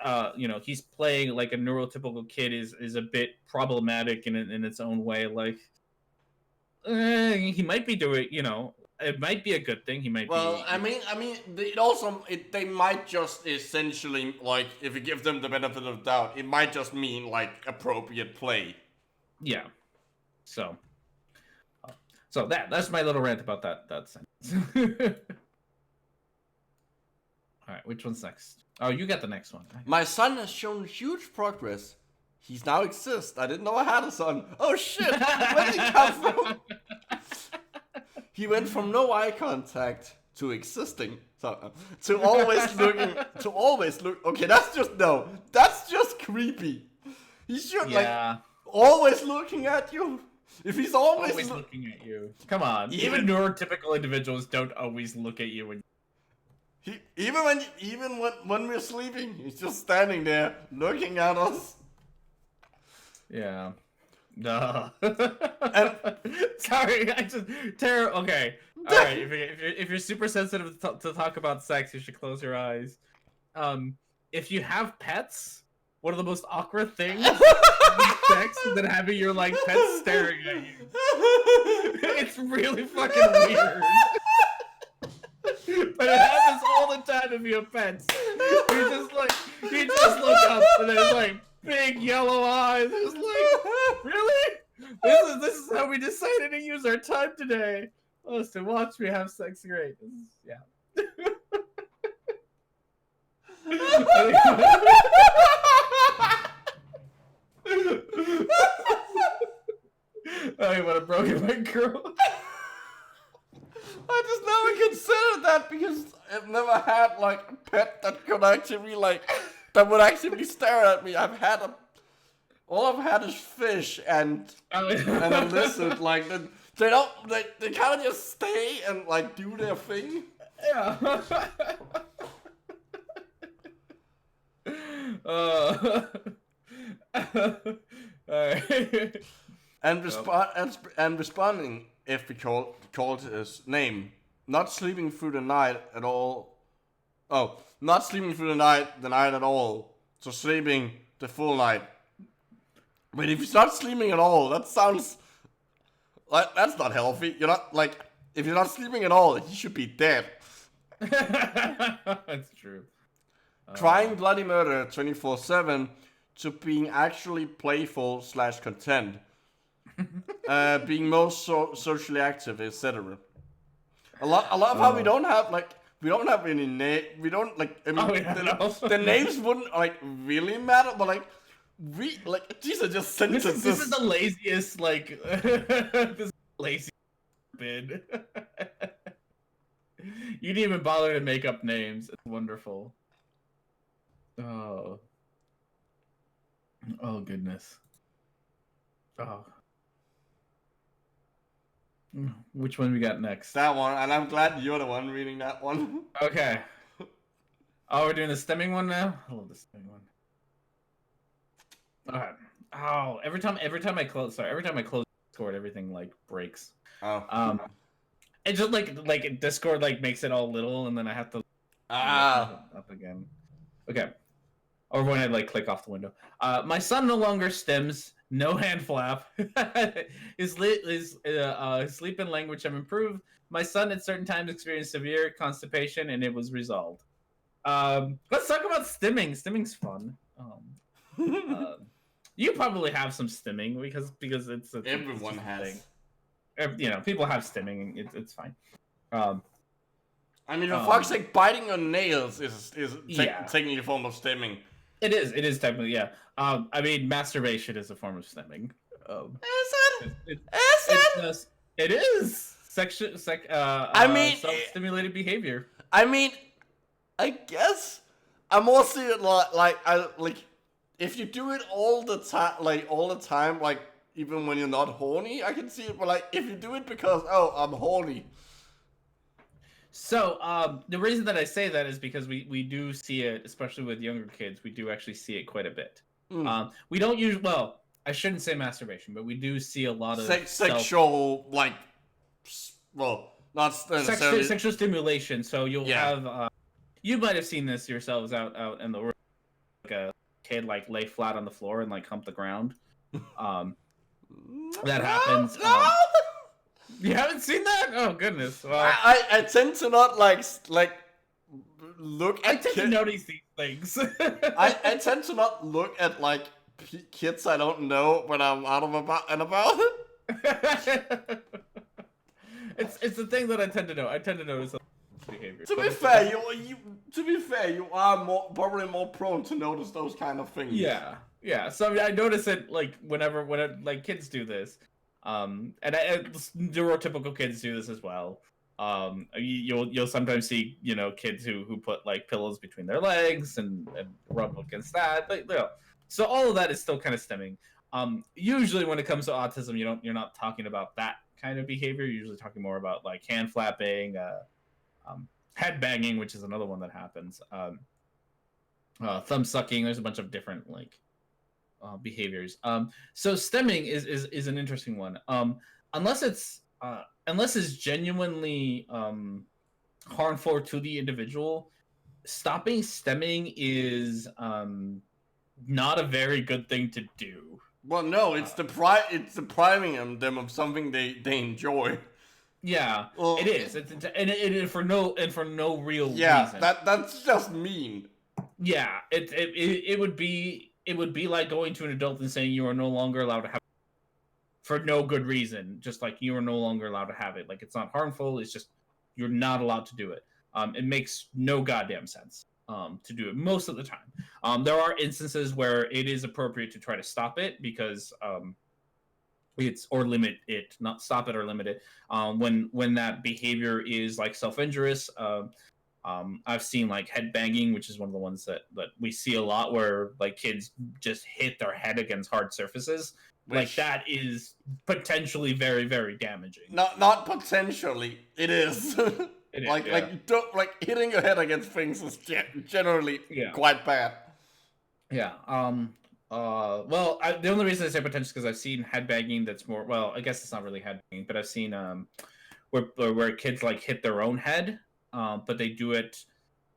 playing like a neurotypical kid is a bit problematic in its own way. Like, he might be doing, it might be a good thing. He might. Well, I mean, they might just essentially, like, if you give them the benefit of the doubt, it might just mean like appropriate play. Yeah. So that's my little rant about that sentence. All right, which one's next? Oh, you got the next one. My son has shown huge progress. He's now exists. I didn't know I had a son. Oh shit! Where did he come from? He went from no eye contact to existing. To always look. Okay, that's just creepy. He should always looking at you. If he's always looking at you, come on. Even neurotypical individuals don't always look at you when. Even when we're sleeping, he's just standing there looking at us. Yeah. Duh. Sorry, I just Tara. Okay, all right. If you're super sensitive to talk about sex, you should close your eyes. If you have pets, one of the most awkward things sex than having your pet staring at you. It's really fucking weird. But it happens all the time if you have pets. You just look up and there's big yellow eyes. It's really? This is how we decided to use our time today. Oh, so watch me have sex. Great. I would have broken my girl. I just never considered that because I've never had a pet that could actually that would actually stare at me. All I've had is fish and a lizard. They kind of just stay and do their thing. Yeah. Alright. And responding if we called his name. Not sleeping through the night at all. Oh, not sleeping through the night at all. So sleeping the full night. But if you're not sleeping at all, that sounds that's not healthy. You're not if you're not sleeping at all, you should be dead. That's true. Trying bloody murder 24/7 to being actually playful / content. Being most socially active, etc. A lot of how we don't have any name. We don't the names wouldn't really matter, but these are just sentences. This is the laziest this is lazy bid. You didn't even bother to make up names. It's wonderful. Oh goodness. Oh. Which one we got next? That one, and I'm glad you're the one reading that one. Okay. Oh, we're doing the stemming one now? I love the stemming one. Okay. Oh, every time I close Discord, everything like breaks. Oh. It just like Discord like makes it all little, and then I have to up again. Okay. Or when I like click off the window. My son no longer stems. No hand flap. His sleep and language have improved. My son at certain times experienced severe constipation, and it was resolved. Let's talk about stimming. Stimming's fun. You probably have some stimming because it's everyone has. Thing. You know, people have stimming. It's fine. I mean, for fuck's sake, biting on nails is technically a form of stimming. It is technically, yeah. I mean, masturbation is a form of stimming. Is it? It is self-stimulated behavior. I mean, I guess I more see it like if you do it all the time, like even when you're not horny, I can see it. But like if you do it because I'm horny. So the reason that I say that is because we do see it, especially with younger kids. We do actually see it quite a bit. We don't use I shouldn't say masturbation, but we do see a lot of sexual not necessarily sexual stimulation. So you'll have you might have seen this yourselves out in the world, like a kid like lay flat on the floor and like hump the ground. That happens. You haven't seen that? Oh goodness! Well, I tend to not like look at. I tend to notice these things. I tend to not look at like kids I don't know when I'm out and about. It's the thing that I tend to know. I tend to notice behavior. To be fair, you are probably more prone to notice those kind of things. Yeah. So I notice it like whenever like kids do this. And neurotypical kids do this as well. You'll sometimes see kids who put like pillows between their legs and rub against that. So all of that is still kind of stemming. Usually when it comes to autism, you're not talking about that kind of behavior. You're usually talking more about like hand flapping, head banging, which is another one that happens. Thumb sucking. There's a bunch of different behaviors. So stemming is an interesting one. Unless it's genuinely harmful to the individual, stopping stemming is not a very good thing to do. Well, no, it's depriving them of something they enjoy. Yeah, it is. It's for no real reason. Yeah, that's just mean. Yeah, it would be like going to an adult and saying you are no longer allowed to have it for no good reason. Just like you are no longer allowed to have it. Like it's not harmful. It's just you're not allowed to do it. It makes no goddamn sense to do it most of the time. There are instances where it is appropriate to try to stop it because or limit it, not stop it or limit it. When that behavior is like self-injurious. I've seen like head banging, which is one of the ones that we see a lot, where like kids just hit their head against hard surfaces. Like that is potentially very, very damaging. Not potentially, it is. It is like hitting your head against things is generally quite bad. Yeah. Well, the only reason I say potential is because I've seen head banging that's more. Well, I guess it's not really head banging, but I've seen where kids like hit their own head. But they do it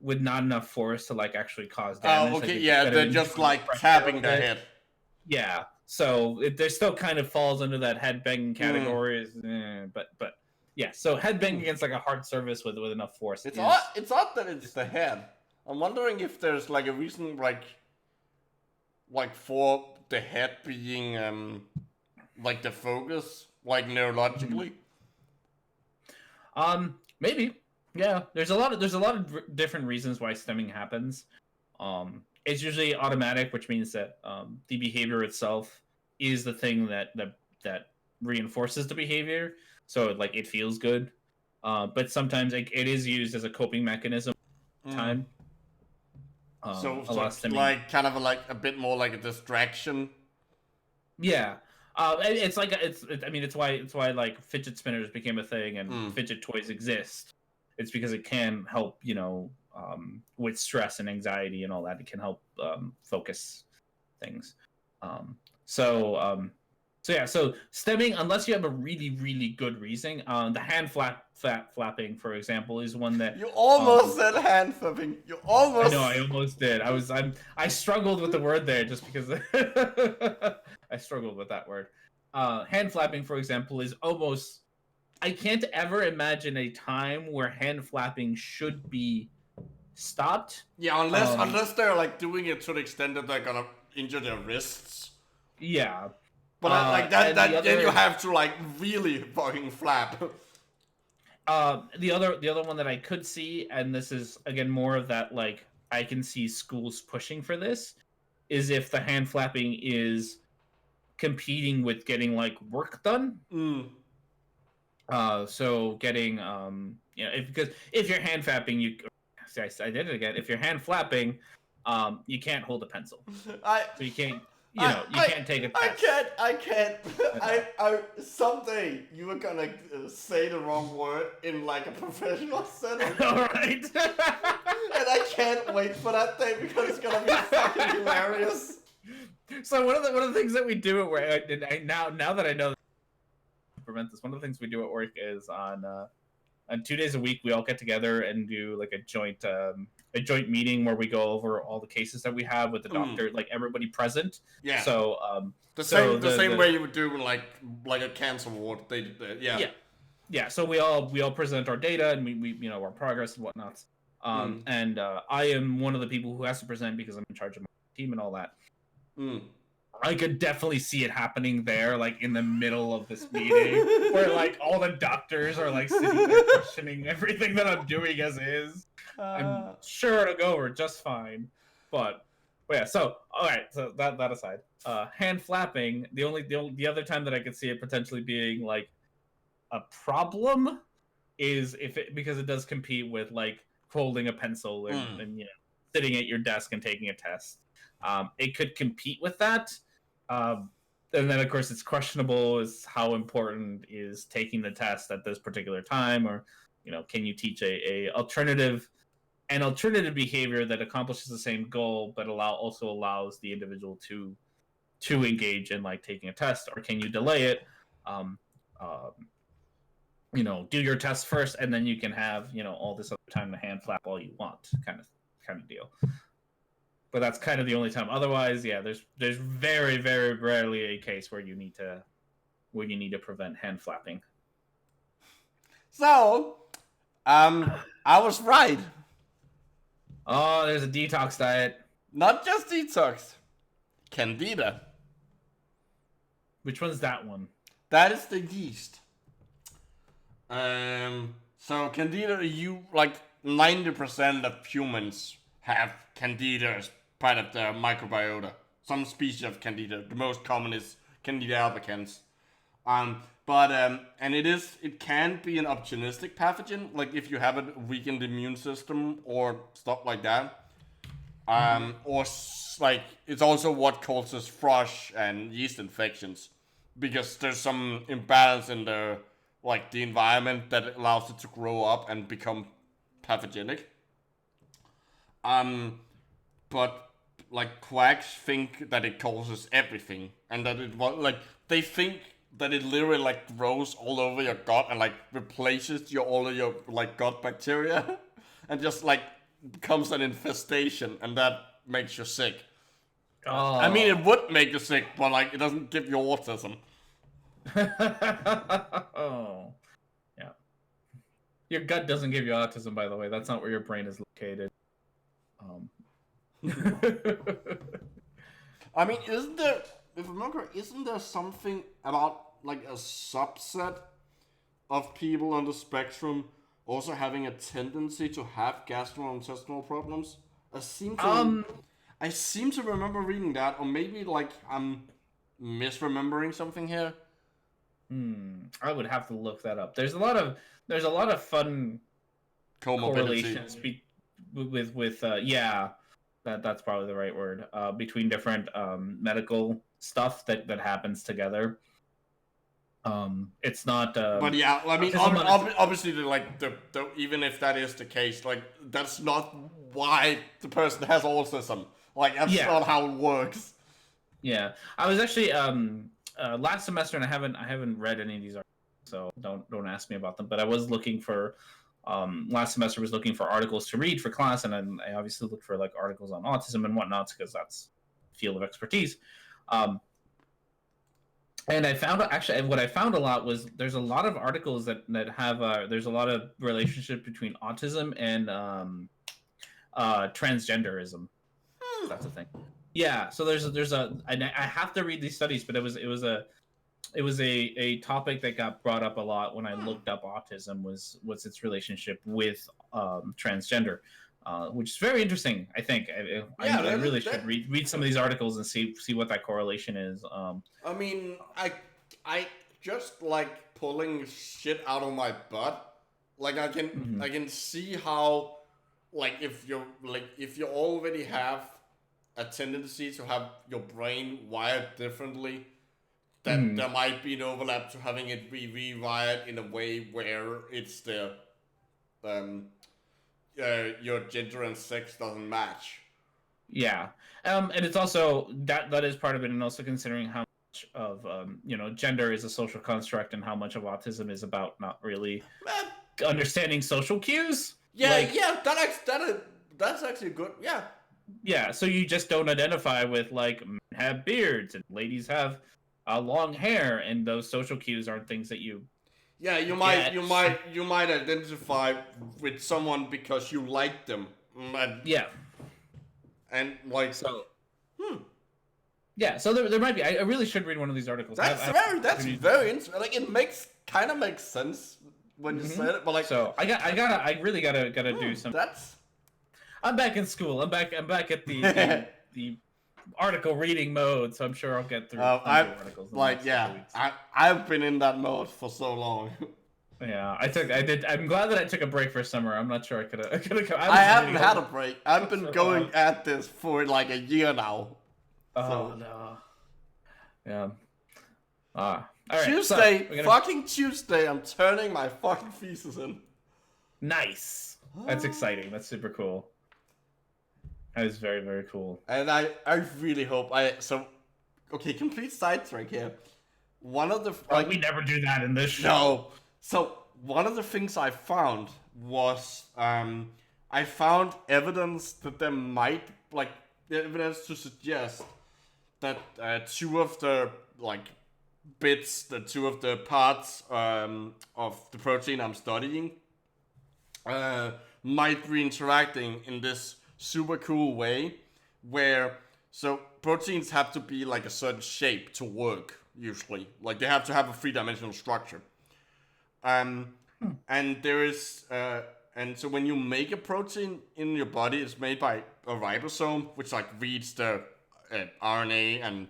with not enough force to like actually cause damage. Oh, okay, like they're just like tapping their head. Yeah, so there still kind of falls under that head banging category. But yeah, so head banging against like a hard surface with enough force. It's odd that it's the head. I'm wondering if there's like a reason like for the head being like the focus, like neurologically. Maybe. Yeah, there's a lot of different reasons why stemming happens. It's usually automatic, which means that the behavior itself is the thing that reinforces the behavior. So like it feels good, but sometimes it is used as a coping mechanism. Time. So like kind of like a bit more like a distraction. Yeah. It's like I mean, it's why like fidget spinners became a thing and fidget toys exist. It's because it can help, with stress and anxiety and all that. It can help focus things. So yeah, so stemming, unless you have a really, really good reason, the hand flapping, for example, is one that you almost said hand flapping. You almost. I know, I almost did. I struggled with the word there just because I struggled with that word. Hand flapping, for example, is almost. I can't ever imagine a time where hand flapping should be stopped. Yeah, unless they're like doing it to the extent that they're gonna injure their wrists. Yeah. But like that then you have to like really fucking flap. The other one that I could see, and this is again more of that, like I can see schools pushing for this, is if the hand flapping is competing with getting like work done. So getting because if you're hand flapping, I did it again. If you're hand flapping, you can't hold a pencil. So you can't. You can't take a test. I can't. I someday you are gonna say the wrong word in like a professional setting. Alright. And I can't wait for that day because it's gonna be fucking hilarious. So one of the things that we do at work, now that I know to prevent this, one of the things we do at work is on 2 days a week we all get together and do like a joint meeting where we go over all the cases that we have with the doctor, like everybody present. Yeah. So the same way you would do like a cancer ward. Yeah. So we all present our data and we our progress and whatnot. And I am one of the people who has to present because I'm in charge of my team and all that. I could definitely see it happening there, like in the middle of this meeting, where like all the doctors are like sitting there questioning everything that I'm doing as is. I'm sure it'll go over just fine, but yeah. So all right. So that aside, hand flapping. The other time that I could see it potentially being like a problem is because it does compete with like holding a pencil and sitting at your desk and taking a test. It could compete with that. And then, of course, it's questionable is how important is taking the test at this particular time, or can you teach an alternative behavior that accomplishes the same goal but also allows the individual to engage in like taking a test, or can you delay it? Do your test first, and then you can have all this other time to hand flap all you want, kind of deal. But that's kind of the only time. Otherwise, yeah, there's very, very rarely a case where you need to prevent hand flapping. So, I was right. Oh, there's a detox diet. Not just detox. Candida. Which one's that one? That is the yeast. So Candida, 90% of humans have Candida as part of their microbiota. Some species of Candida. The most common is Candida albicans. And it can be an opportunistic pathogen, like if you have a weakened immune system or stuff like that. It's also what causes thrush and yeast infections, because there's some imbalance in the environment that allows it to grow up and become pathogenic. But quacks think that it causes everything, and that they think that it literally grows all over your gut and replaces all of your gut bacteria, and just becomes an infestation, and that makes you sick. Oh. I mean, it would make you sick, but it doesn't give you autism. Oh, yeah. Your gut doesn't give you autism, by the way. That's not where your brain is located. I mean, isn't there something about a subset of people on the spectrum also having a tendency to have gastrointestinal problems? I seem to remember reading that, or maybe I'm misremembering something here. I would have to look that up. There's a lot of fun correlations with yeah. That's probably the right word. Between different medical stuff that happens together. It's not. But yeah, I mean, obviously, even if that is the case, like that's not why the person has autism. Like that's not how it works. Yeah, I was actually last semester, and I haven't read any of these articles, so don't ask me about them. But I was looking for last semester was looking for articles to read for class, and I obviously looked for like articles on autism and whatnot because that's field of expertise. And I found actually, what I found a lot was there's a lot of articles that have there's a lot of relationship between autism and transgenderism. That's a thing. Yeah, so there's a, and I have to read these studies, but it was a topic that got brought up a lot when I looked up autism was its relationship with transgender. Which is very interesting. I think I really should read some of these articles and see what that correlation is. I mean, I just like pulling shit out of my butt. Like I can see how, like if you already have a tendency to have your brain wired differently, then there might be an overlap to having it be rewired in a way where it's the your gender and sex doesn't match. Yeah, and it's also that is part of it, and also considering how much of gender is a social construct, and how much of autism is about not really understanding social cues. That's actually good. Yeah, so you just don't identify with like men have beards and ladies have long hair, and those social cues aren't things that you. Yeah, you might identify with someone because you like them. And like so. Yeah, so there might be. I really should read one of these articles. That's very interesting. Like it kind of makes sense when you said it, but like so I really gotta do some. I'm back in school. I'm back at the article reading mode, so I'm sure I'll get through articles. I've been in that mode for so long. Yeah, I'm glad that I took a break for summer. I'm not sure I could have. I haven't had a break. I've been going at this for like a year now. Oh no. Yeah. All right. Tuesday, I'm turning my fucking thesis in. Nice. That's exciting. That's super cool. That is very, very cool. And I really hope complete sidetrack here. One of the we never do that in this show. No. So one of the things I found was I found evidence that there might evidence to suggest that two of the parts of the protein I'm studying might be interacting in this super cool way where proteins have to be like a certain shape to work usually. Like they have to have a 3-dimensional structure. And there is and so when you make a protein in your body, it's made by a ribosome, which like reads the RNA and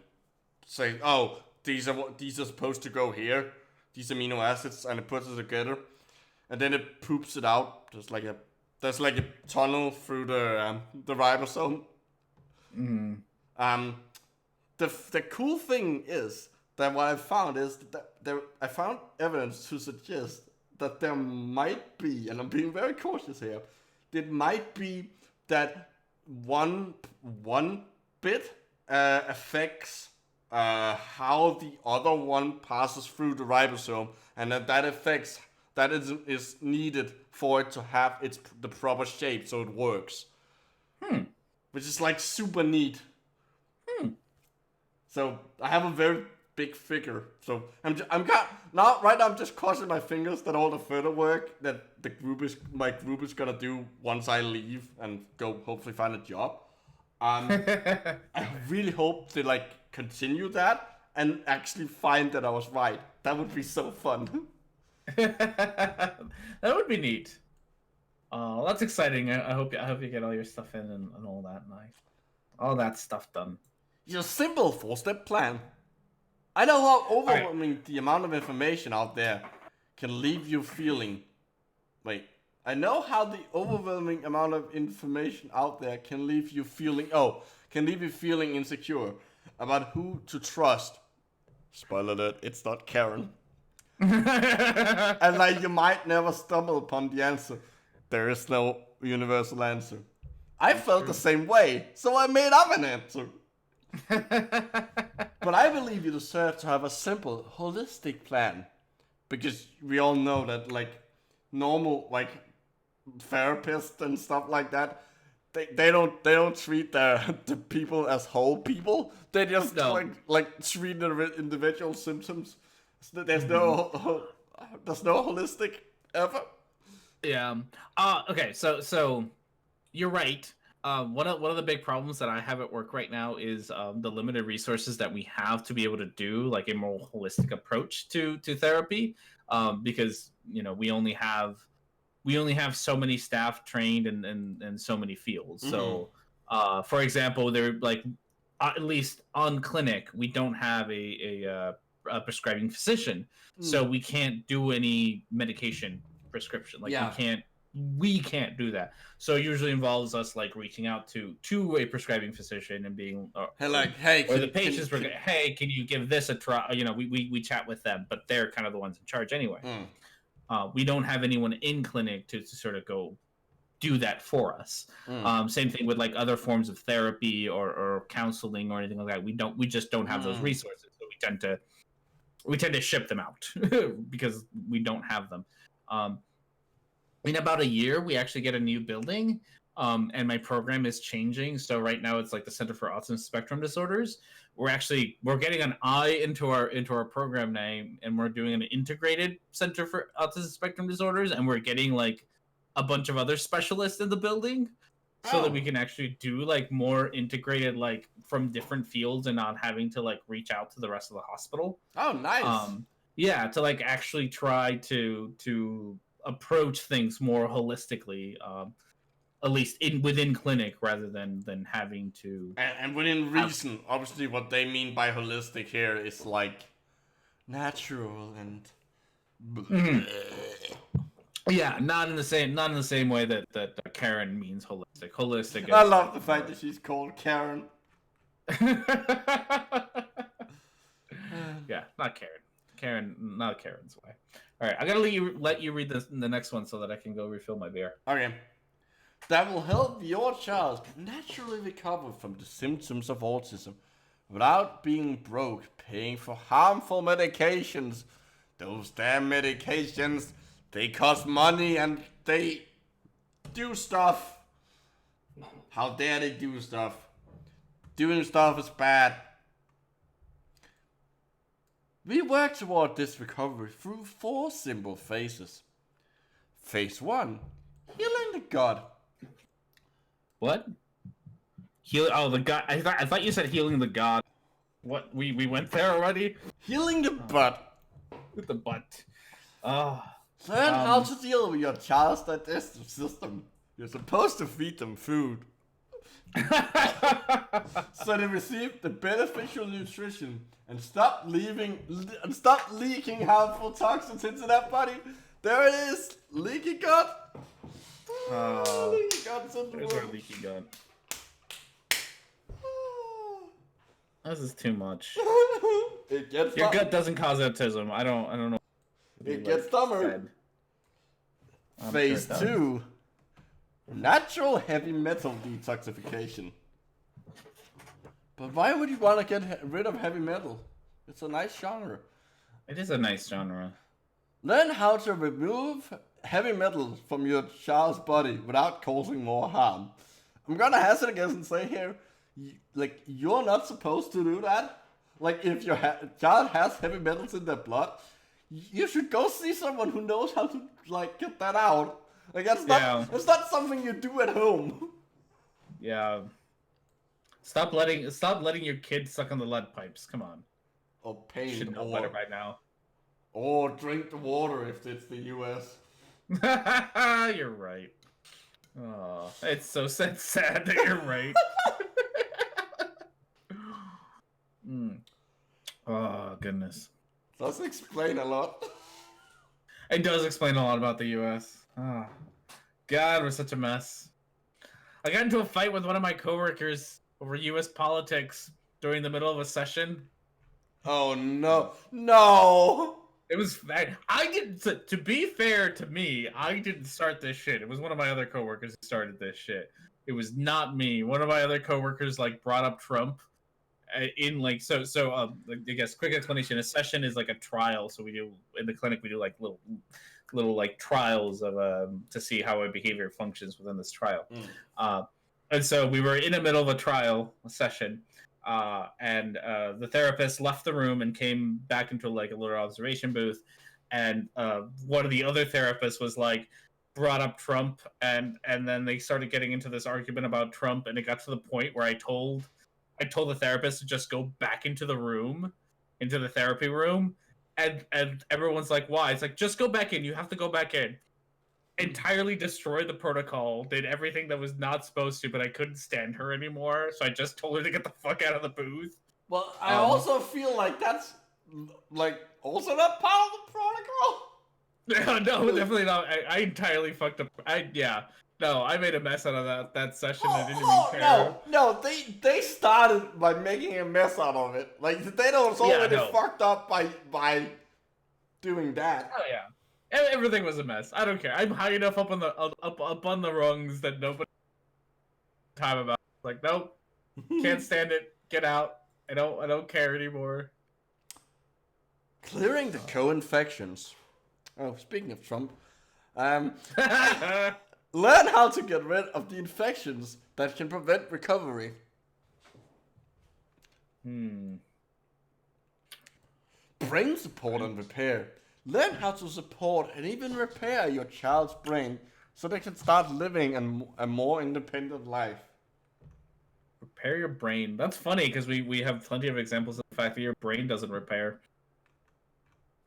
say, oh, these are supposed to go here, these amino acids, and it puts it together, and then it poops it out. There's like a tunnel through the ribosome. The cool thing is that what I found is that I found evidence to suggest that there might be, and I'm being very cautious here, it might be that one bit affects how the other one passes through the ribosome, and that affects that is needed for it to have the proper shape so it works. Which is like super neat. So I have a very big figure. So I'm just crossing my fingers that all the further work that my group is gonna do once I leave and go hopefully find a job. I really hope they continue that and actually find that I was right. That would be so fun. That would be neat. Oh, that's exciting. I hope you get all your stuff in and all that nice. All that stuff done. Your simple 4-step plan. I know how overwhelming the amount of information out there can leave you feeling like I know how the overwhelming amount of information out there can leave you feeling insecure about who to trust. Spoiler alert, it's not Karen. And like you might never stumble upon the answer. There is no universal answer. I felt the same way, so I made up an answer. But I believe you deserve to have a simple, holistic plan. Because we all know that like normal like therapists and stuff like that, they don't treat the people as whole people. They just like treat the individual symptoms. There's no holistic ever. Yeah. Okay. So you're right. One of the big problems that I have at work right now is the limited resources that we have to be able to do like a more holistic approach to therapy. Because we only have so many staff trained in so many fields. Mm-hmm. So, for example, they're like at least on clinic, we don't have a prescribing physician, so we can't do any medication prescription. Like we can't do that. So it usually involves us like reaching out to a prescribing physician and being the patients were hey, can you give this a try? We chat with them, but they're kind of the ones in charge anyway. We don't have anyone in clinic to sort of go do that for us. Same thing with like other forms of therapy or counseling or anything like that. We just don't have those resources, so we tend to ship them out because we don't have them. In about a year, we actually get a new building, and my program is changing. So right now, it's like the Center for Autism Spectrum Disorders. We're getting an I into our program name, and we're doing an integrated Center for Autism Spectrum Disorders, and we're getting like a bunch of other specialists in the building, so that we can actually do like more integrated, like from different fields, and not having to like reach out to the rest of the hospital. Oh, nice. Yeah, to like actually try to approach things more holistically, at least within clinic, rather than having to and within reason. Obviously, what they mean by holistic here is like natural and yeah, not in the same way that Karen means holistic. Holistic. I love the fact that she's called Karen. Yeah, not Karen. Karen, not Karen's way. All right, I gotta let you read the next one so that I can go refill my beer. Okay. That will help your child naturally recover from the symptoms of autism without being broke paying for harmful medications. Those damn medications, they cost money and they do stuff. How dare they do stuff? Doing stuff is bad. We work toward this recovery through 4 simple phases. Phase 1, healing the gut. What? The gut. I thought you said healing the god. What? We went there already? Healing the butt. With the butt. Oh. Learn how to deal with your child's digestive system. You're supposed to feed them food. So they receive the beneficial nutrition and stop leaking harmful toxins into their body. There it is, leaky gut. Leaky gut syndrome. There's our leaky gut. This is too much. Your gut doesn't cause autism. I don't know. It gets dumber. Phase 2. Natural heavy metal detoxification. But why would you want to get rid of heavy metal? It's a nice genre. It is a nice genre. Learn how to remove heavy metals from your child's body without causing more harm. I'm gonna hazard a guess and say here, you're not supposed to do that. Like, if your child has heavy metals in their blood, you should go see someone who knows how to, get that out. Like, it's not something you do at home. Yeah. Stop letting your kids suck on the lead pipes. Come on. Or pain. You should know better by now. Or drink the water if it's the US. You're right. Oh, it's so sad that you're right. Oh, goodness. Does explain a lot. It does explain a lot about the US. Oh. God, we're such a mess. I got into a fight with one of my coworkers over U.S. politics during the middle of a session. Oh no, no! It was bad. I didn't. To be fair to me, I didn't start this shit. It was one of my other coworkers who started this shit. It was not me. One of my other coworkers like brought up Trump in like so. I guess quick explanation. A session is like a trial. So we do in the clinic we do like little like trials of to see how a behavior functions within this trial. And so we were in the middle of a session. And the therapist left the room and came back into like a little observation booth, and one of the other therapists was like brought up Trump, and then they started getting into this argument about Trump, and it got to the point where I told the therapist to just go back into the therapy room, and everyone's like, why? It's like, just go back in, you have to go back in. Entirely destroyed the protocol, did everything that was not supposed to, but I couldn't stand her anymore, so I just told her to get the fuck out of the booth. Well, I also feel like that's like also not part of the protocol. No, definitely not. I entirely fucked up. I made a mess out of that session. I didn't even care. No, they started by making a mess out of it. Like they don't already fucked up by doing that. Oh yeah. Everything was a mess. I don't care. I'm high enough up on the rungs that nobody time about. Like, nope, can't stand it. Get out. I don't care anymore. Clearing the co-infections. Oh, speaking of Trump, learn how to get rid of the infections that can prevent recovery. Brain support and repair. Learn how to support and even repair your child's brain so they can start living a more independent life. Repair your brain. That's funny because we have plenty of examples of the fact that your brain doesn't repair.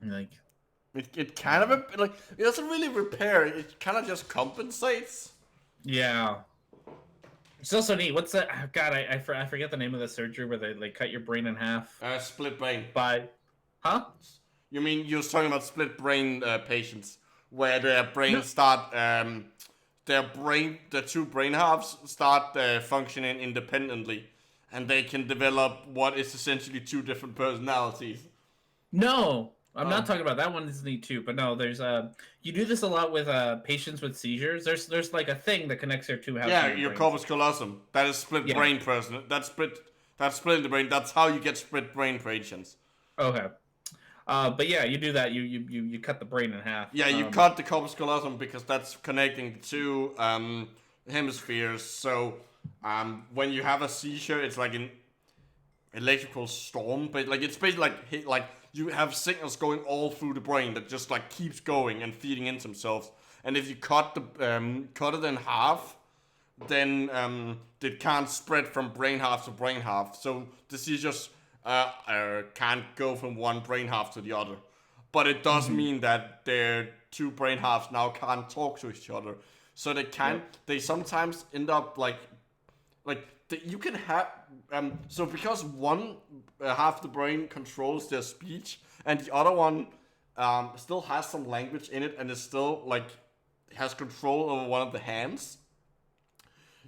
Like it kind of like it doesn't really repair. It kind of just compensates. Yeah. It's also neat. What's that? Oh, God, I forget the name of the surgery where they like cut your brain in half. Split brain. Huh? You mean you're talking about split brain patients, where their brains start, the two brain halves start functioning independently, and they can develop what is essentially two different personalities. No, I'm not talking about that one. Is neat too, but no, there's you do this a lot with patients with seizures. There's like a thing that connects their two halves. Yeah, your corpus callosum. That is split brain person. That's split in the brain. That's how you get split brain patients. Okay. But yeah, you do that. You cut the brain in half. Yeah, you cut the corpus callosum because that's connecting the two hemispheres. So when you have a seizure, it's like an electrical storm, but like it's basically like you have signals going all through the brain that just like keeps going and feeding into themselves. And if you cut it in half, then it can't spread from brain half to brain half. So the seizures can't go from one brain half to the other. But it does mean that their two brain halves now can't talk to each other. So they sometimes end up you can have, so because one half the brain controls their speech and the other one still has some language in it and is still has control over one of the hands,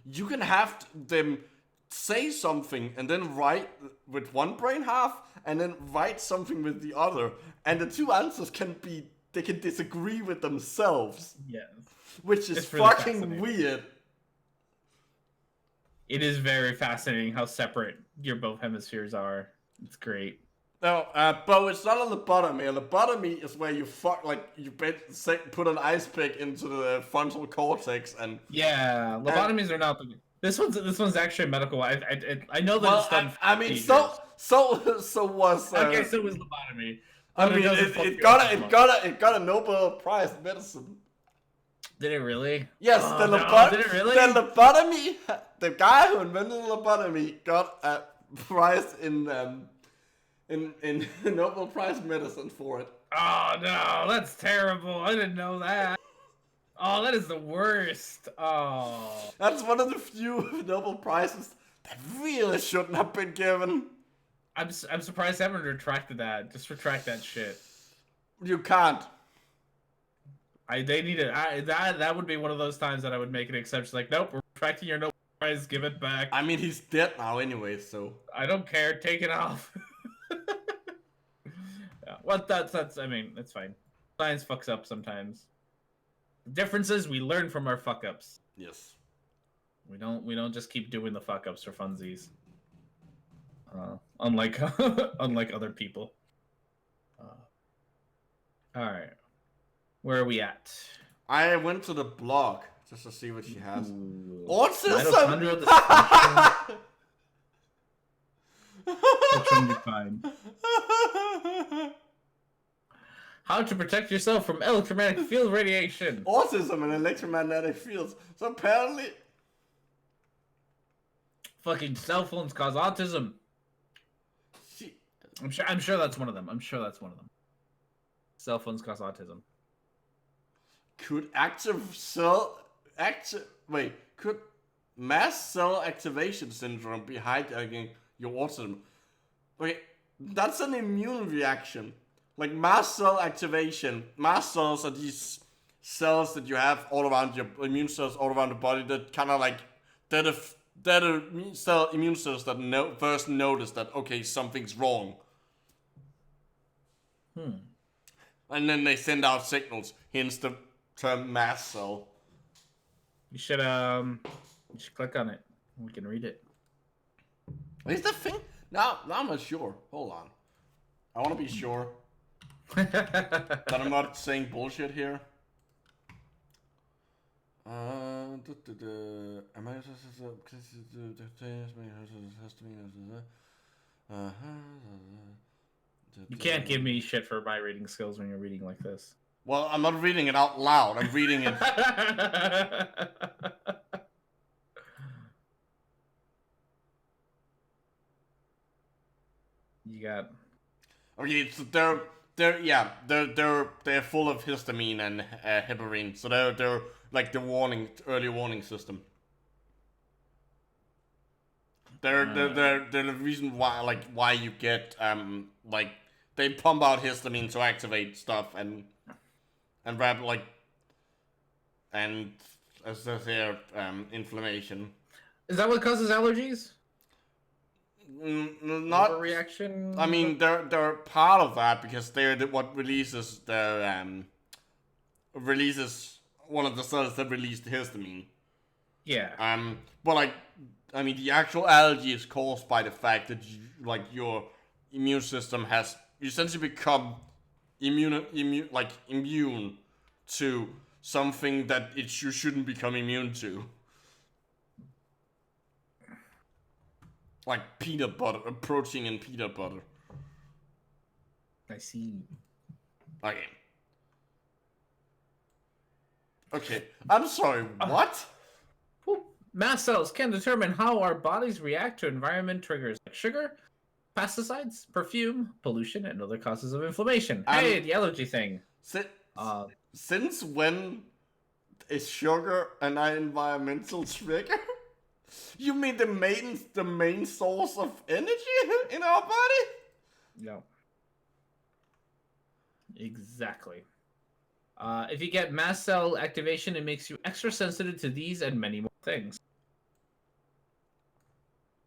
you can have them say something and then write with one brain half and then write something with the other, and the two answers can disagree with themselves. Yes. Which is fucking weird. It is very fascinating how separate your both hemispheres are. It's great. No, but it's not a lobotomy. A lobotomy is where you put an ice pick into the frontal cortex and... Yeah, lobotomies are not the... This one's actually medical. I know that it's done. Okay, so was lobotomy. It got a Nobel Prize in medicine. Did it really? Yes, did it really? The lobotomy. The guy who invented the lobotomy got a prize in Nobel Prize in medicine for it. Oh no, that's terrible. I didn't know that. Oh, that is the worst. Oh. That's one of the few Nobel Prizes that really shouldn't have been given. I'm surprised I haven't retracted that. Just retract that shit. You can't. They need it. That would be one of those times that I would make an exception. Like, nope, we're retracting your Nobel Prize. Give it back. I mean, he's dead now anyway, so I don't care. Take it off. Yeah, well, that's. I mean, it's fine. Science fucks up sometimes. The difference is we learn from our fuck ups. yes. We don't just keep doing the fuck ups for funsies. Unlike unlike other people. All right, where are we at? I went to the blog just to see what she has. Ooh. Autism. Which one you find? How to protect yourself from electromagnetic field radiation. Autism and electromagnetic fields. So apparently, fucking cell phones cause autism. I'm sure that's one of them. Cell phones cause autism. Could mass cell activation syndrome be hijacking your autism? Okay, that's an immune reaction. Like mast cell activation. Mast cells are these cells that you have all around your immune cells all around the body that kind of like they're the immune cells that first notice that okay, something's wrong. And then they send out signals, hence the term mast cell. You should click on it. We can read it. Is the thing? Now I'm not sure. Hold on. I want to be sure that I'm not saying bullshit here. You can't give me shit for my reading skills when you're reading like this. Well, I'm not reading it out loud. I'm reading it. You got. Okay, so they're full of histamine and heparin. So they're like the early warning system. They're the reason why you get like they pump out histamine to activate stuff and wrap like and as their inflammation. Is that what causes allergies? Not overreaction. I mean, they're part of that because they're what releases one of the cells that release the histamine. Yeah. But like, I mean, the actual allergy is caused by the fact that your immune system has essentially become immune to something that you shouldn't become immune to. Like peanut butter, protein in peanut butter. I see. Okay. I'm sorry, what? Mast cells can determine how our bodies react to environment triggers like sugar, pesticides, perfume, pollution, and other causes of inflammation. Hey, the allergy thing. Since when is sugar an environmental trigger? You mean the main source of energy in our body? No. Exactly. If you get mast cell activation, it makes you extra sensitive to these and many more things.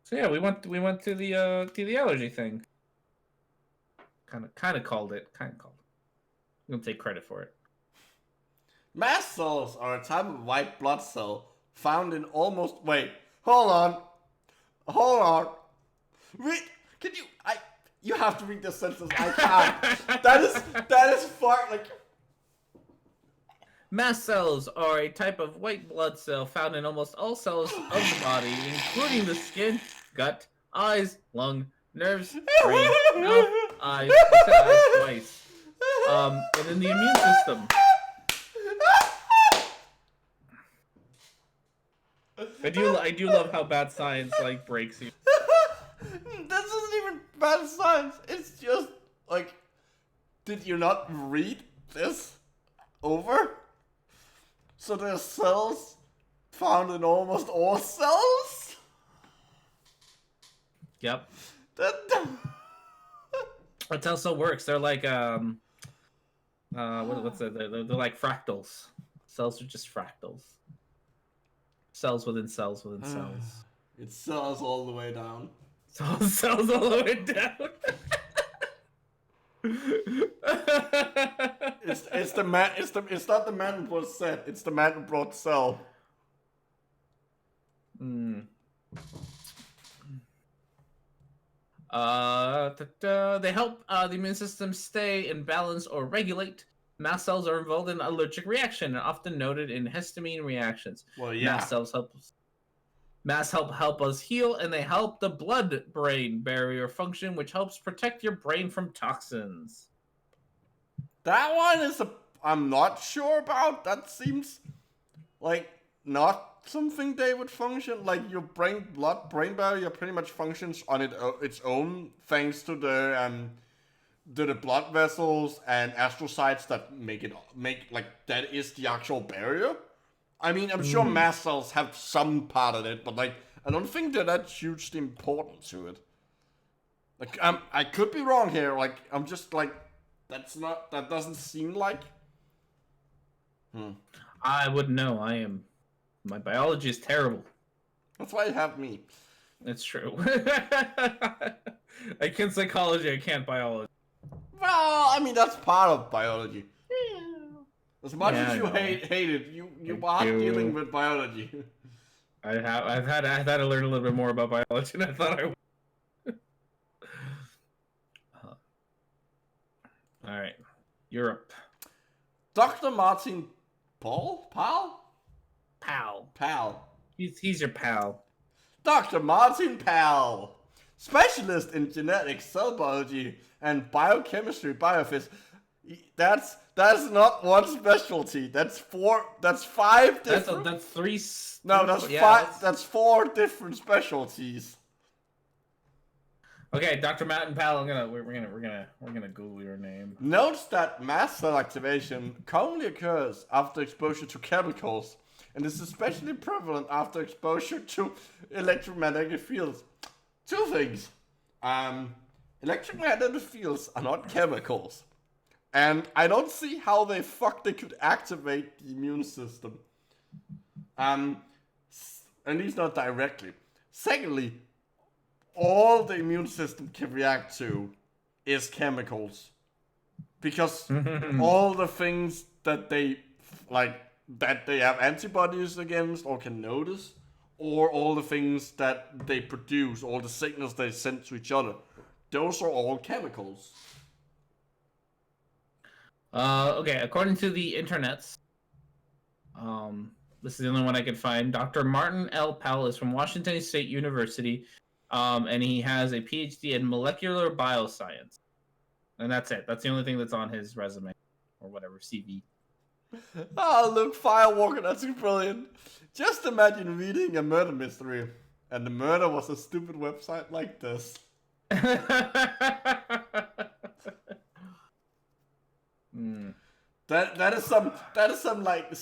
So yeah, we went to the allergy thing. Kind of called it. I'm gonna take credit for it. Mast cells are a type of white blood cell found in almost. Wait, hold on. Read. Can you? You have to read this sentence. I can't. that is far like. Mast cells are a type of white blood cell found in almost all cells of the body, including the skin, gut, eyes, lung, nerves, brain, mouth, eyes. I said eyes twice. And in the immune system. I do love how bad science breaks you. This isn't even bad science. It's just like, did you not read this over? So there's cells found in almost all cells? Yep. That's how cell works. They're like What's that? They're like fractals. Cells are just fractals. Cells within cells within cells. It cells all the way down. Cells all the way down. It's the man. It's not the man who brought set. It's the man who brought cell. They help the immune system stay in balance or regulate. Mast cells are involved in allergic reaction and often noted in histamine reactions. Well, yeah. Mast help us heal, and they help the blood-brain barrier function, which helps protect your brain from toxins. That one is I'm not sure about. That seems like not something they would function. Like your blood-brain barrier pretty much functions on its own, thanks to the blood vessels and astrocytes that make like that is the actual barrier. I mean, I'm sure mast cells have some part of it, but like I don't think they're that hugely important to it. Like I could be wrong here. Like I'm just like that doesn't seem like. I wouldn't know. My biology is terrible. That's why you have me. It's true. I can psychology, I can't biology. Well, I mean that's part of biology. As much as you hate it, you are dealing with biology. I've had to learn a little bit more about biology than I thought I would. All right, Europe. Dr. Martin Pal. He's your pal. Dr. Martin Pal, specialist in genetics, cell biology, and biochemistry, biophysics. That's not one specialty. That's five different. That's three. No, that's five. That's four different specialties. Okay, Dr. Martin Pal, we're gonna Google your name. Notes that mast cell activation commonly occurs after exposure to chemicals, and is especially prevalent after exposure to electromagnetic fields. Two things. Electromagnetic fields are not chemicals. And I don't see how they could activate the immune system. At least not directly. Secondly, all the immune system can react to is chemicals. Because all the things that they have antibodies against or can notice, or all the things that they produce, all the signals they send to each other, those are all chemicals. Okay, according to the internets, this is the only one I could find. Dr. Martin L. Powell is from Washington State University, and he has a PhD in molecular bioscience. And that's it. That's the only thing that's on his resume, or whatever, CV. Oh, look, Firewalker, that's brilliant. Just imagine reading a murder mystery, and the murder was a stupid website like this. That is some like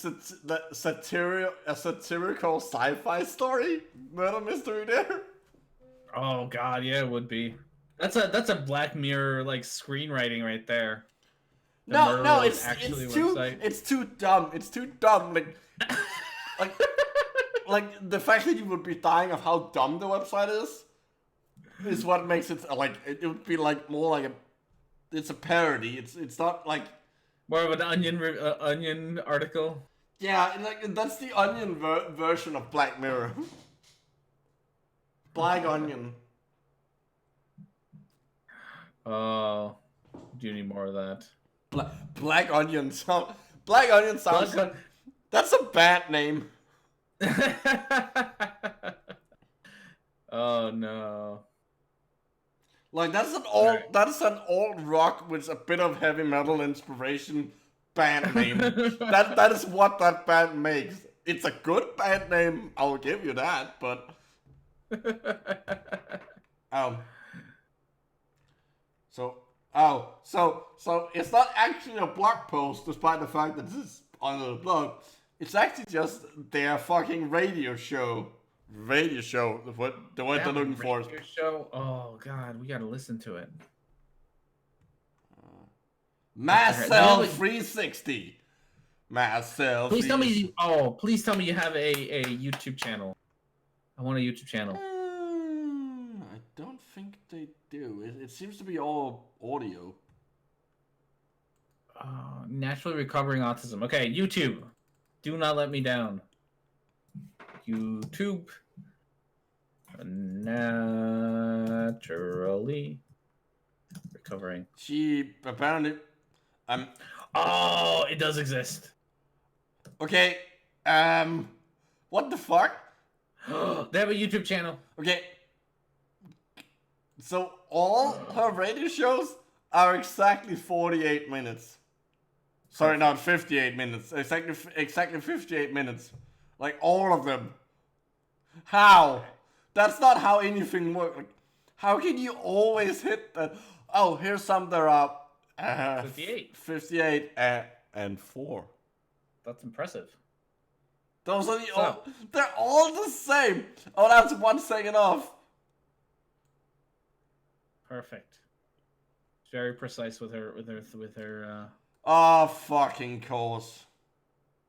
satirical sci-fi story murder mystery there. Oh god, yeah, it would be. That's a Black Mirror like screenwriting right there. No, it's too dumb. It's too dumb. Like the fact that you would be dying of how dumb the website is what makes it like it would be like more like it's a parody. It's not like more of an Onion article. Yeah, like that's the Onion version of Black Mirror. Black Onion. Oh, do you need more of that? Black Onion sounds. That's a bad name. Oh no. Like that's an old rock with a bit of heavy metal inspiration band name. that is what that band makes. It's a good band name, I'll give you that, but So it's not actually a blog post, despite the fact that this is on the blog. It's actually just their fucking radio show. The word they're looking for. Show. Oh god, we gotta listen to it. Marcel 360. Marcel. Please tell me. Oh, please tell me you have a YouTube channel. I want a YouTube channel. I don't think they do. It seems to be all audio. Naturally recovering autism. Okay, YouTube. Do not let me down. YouTube. Naturally recovering. She apparently. Oh, it does exist. Okay. What the fuck? They have a YouTube channel. Okay. So all her radio shows are exactly 48 minutes. Sorry, not 58 minutes. Exactly 58 minutes. Like all of them. How? That's not how anything works. Like, how can you always hit that? Oh, here's some that are 58 and 4. That's impressive. Those are they're all the same. Oh, that's 1 second off. Perfect. Very precise with her. Oh, fucking course.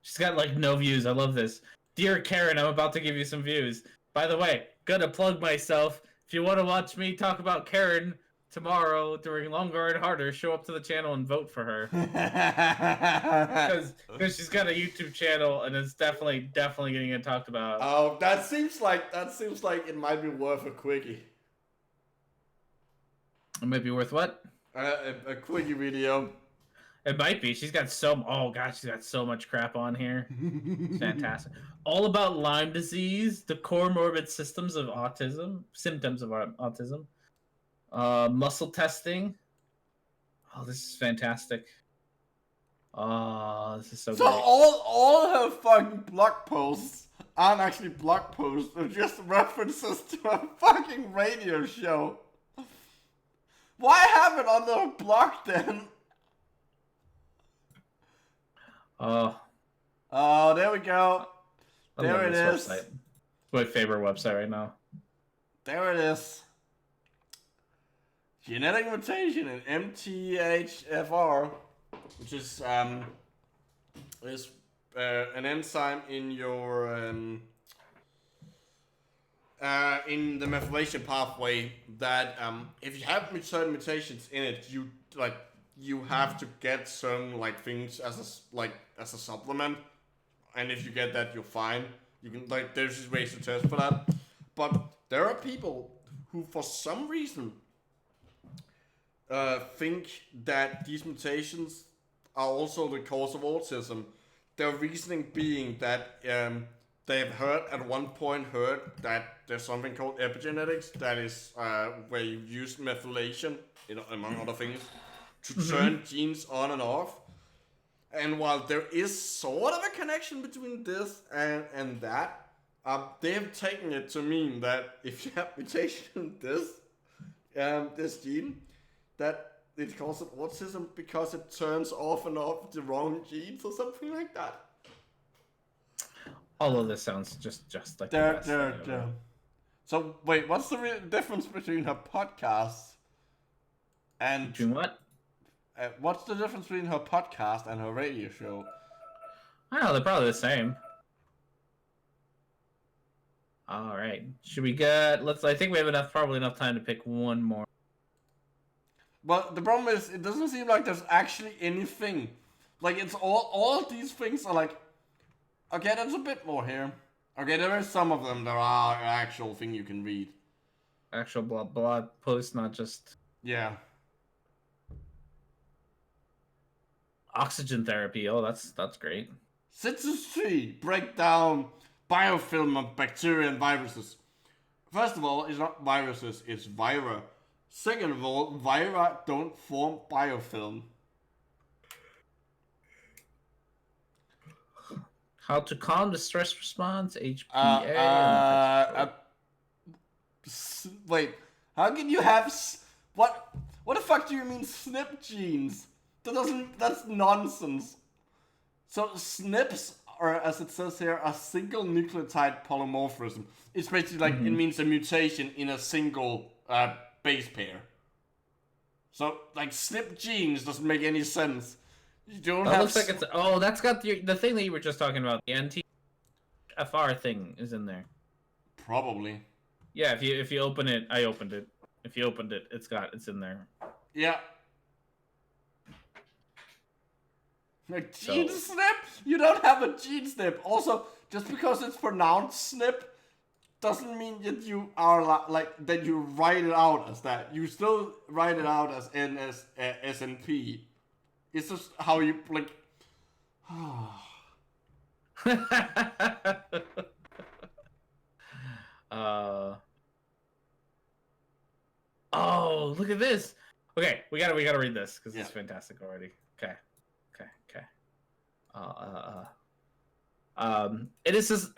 She's got like no views. I love this. Dear Karen, I'm about to give you some views. By the way, gonna plug myself. If you want to watch me talk about Karen tomorrow during Longer and Harder, show up to the channel and vote for her. Because she's got a YouTube channel and it's definitely getting talked about. Oh, that seems like it might be worth a quickie. It might be worth what? A quickie video. It might be. She's got so much crap on here. It's fantastic. All about Lyme disease, the comorbid symptoms of autism, muscle testing. Oh, this is fantastic. Oh, this is so great. all her fucking blog posts aren't actually blog posts. They're just references to a fucking radio show. Why have it on the blog then? Oh, there we go. There it is. Website. It's my favorite website right now. There it is. Genetic mutation in MTHFR, which is an enzyme in your in the methylation pathway that if you have certain mutations in it, you have to get some things as a supplement, and if you get that, you're fine. You can there's just ways to test for that, but there are people who for some reason think that these mutations are also the cause of autism. Their reasoning being that they have at one point heard that there's something called epigenetics that is where you use methylation, among other things, to turn genes on and off. And while there is sort of a connection between this and that, they have taken it to mean that if you have mutation in this gene, that it causes autism because it turns off and off the wrong genes or something like that. All of this sounds just like So wait, what's the difference between her podcast and between what? What's the difference between her podcast and her radio show? I don't know, they're probably the same. All right, should we get? I think we have probably enough time to pick one more. Well, the problem is, it doesn't seem like there's actually anything. It's all these things are okay, there's a bit more here. Okay, there are some of them that are an actual thing you can read. Actual blog posts, not just... Yeah. Oxygen therapy, oh, that's great. Citizenry, break down biofilm of bacteria and viruses. First of all, it's not viruses, it's vira. Second of all, vira don't form biofilm. How to calm the stress response, HPA. Wait, how can you have what the fuck do you mean SNP genes? That's nonsense. So SNPs are, as it says here, a single nucleotide polymorphism. It's basically it means a mutation in a single base pair. So, like, snip genes doesn't make any sense. You don't That have... looks like it's... Oh, that's got the thing that you were just talking about. The NTFR thing is in there. Probably. Yeah, if you open it... I opened it. If you opened it, it's in there. Yeah. Like, gene snip? You don't have a gene snip. Also, just because it's pronounced snip doesn't mean that you are that you write it out as that. You still write it out as SNP. It's just how you like. Oh, look at this. Okay, we gotta read this because it's fantastic already. Okay. It is just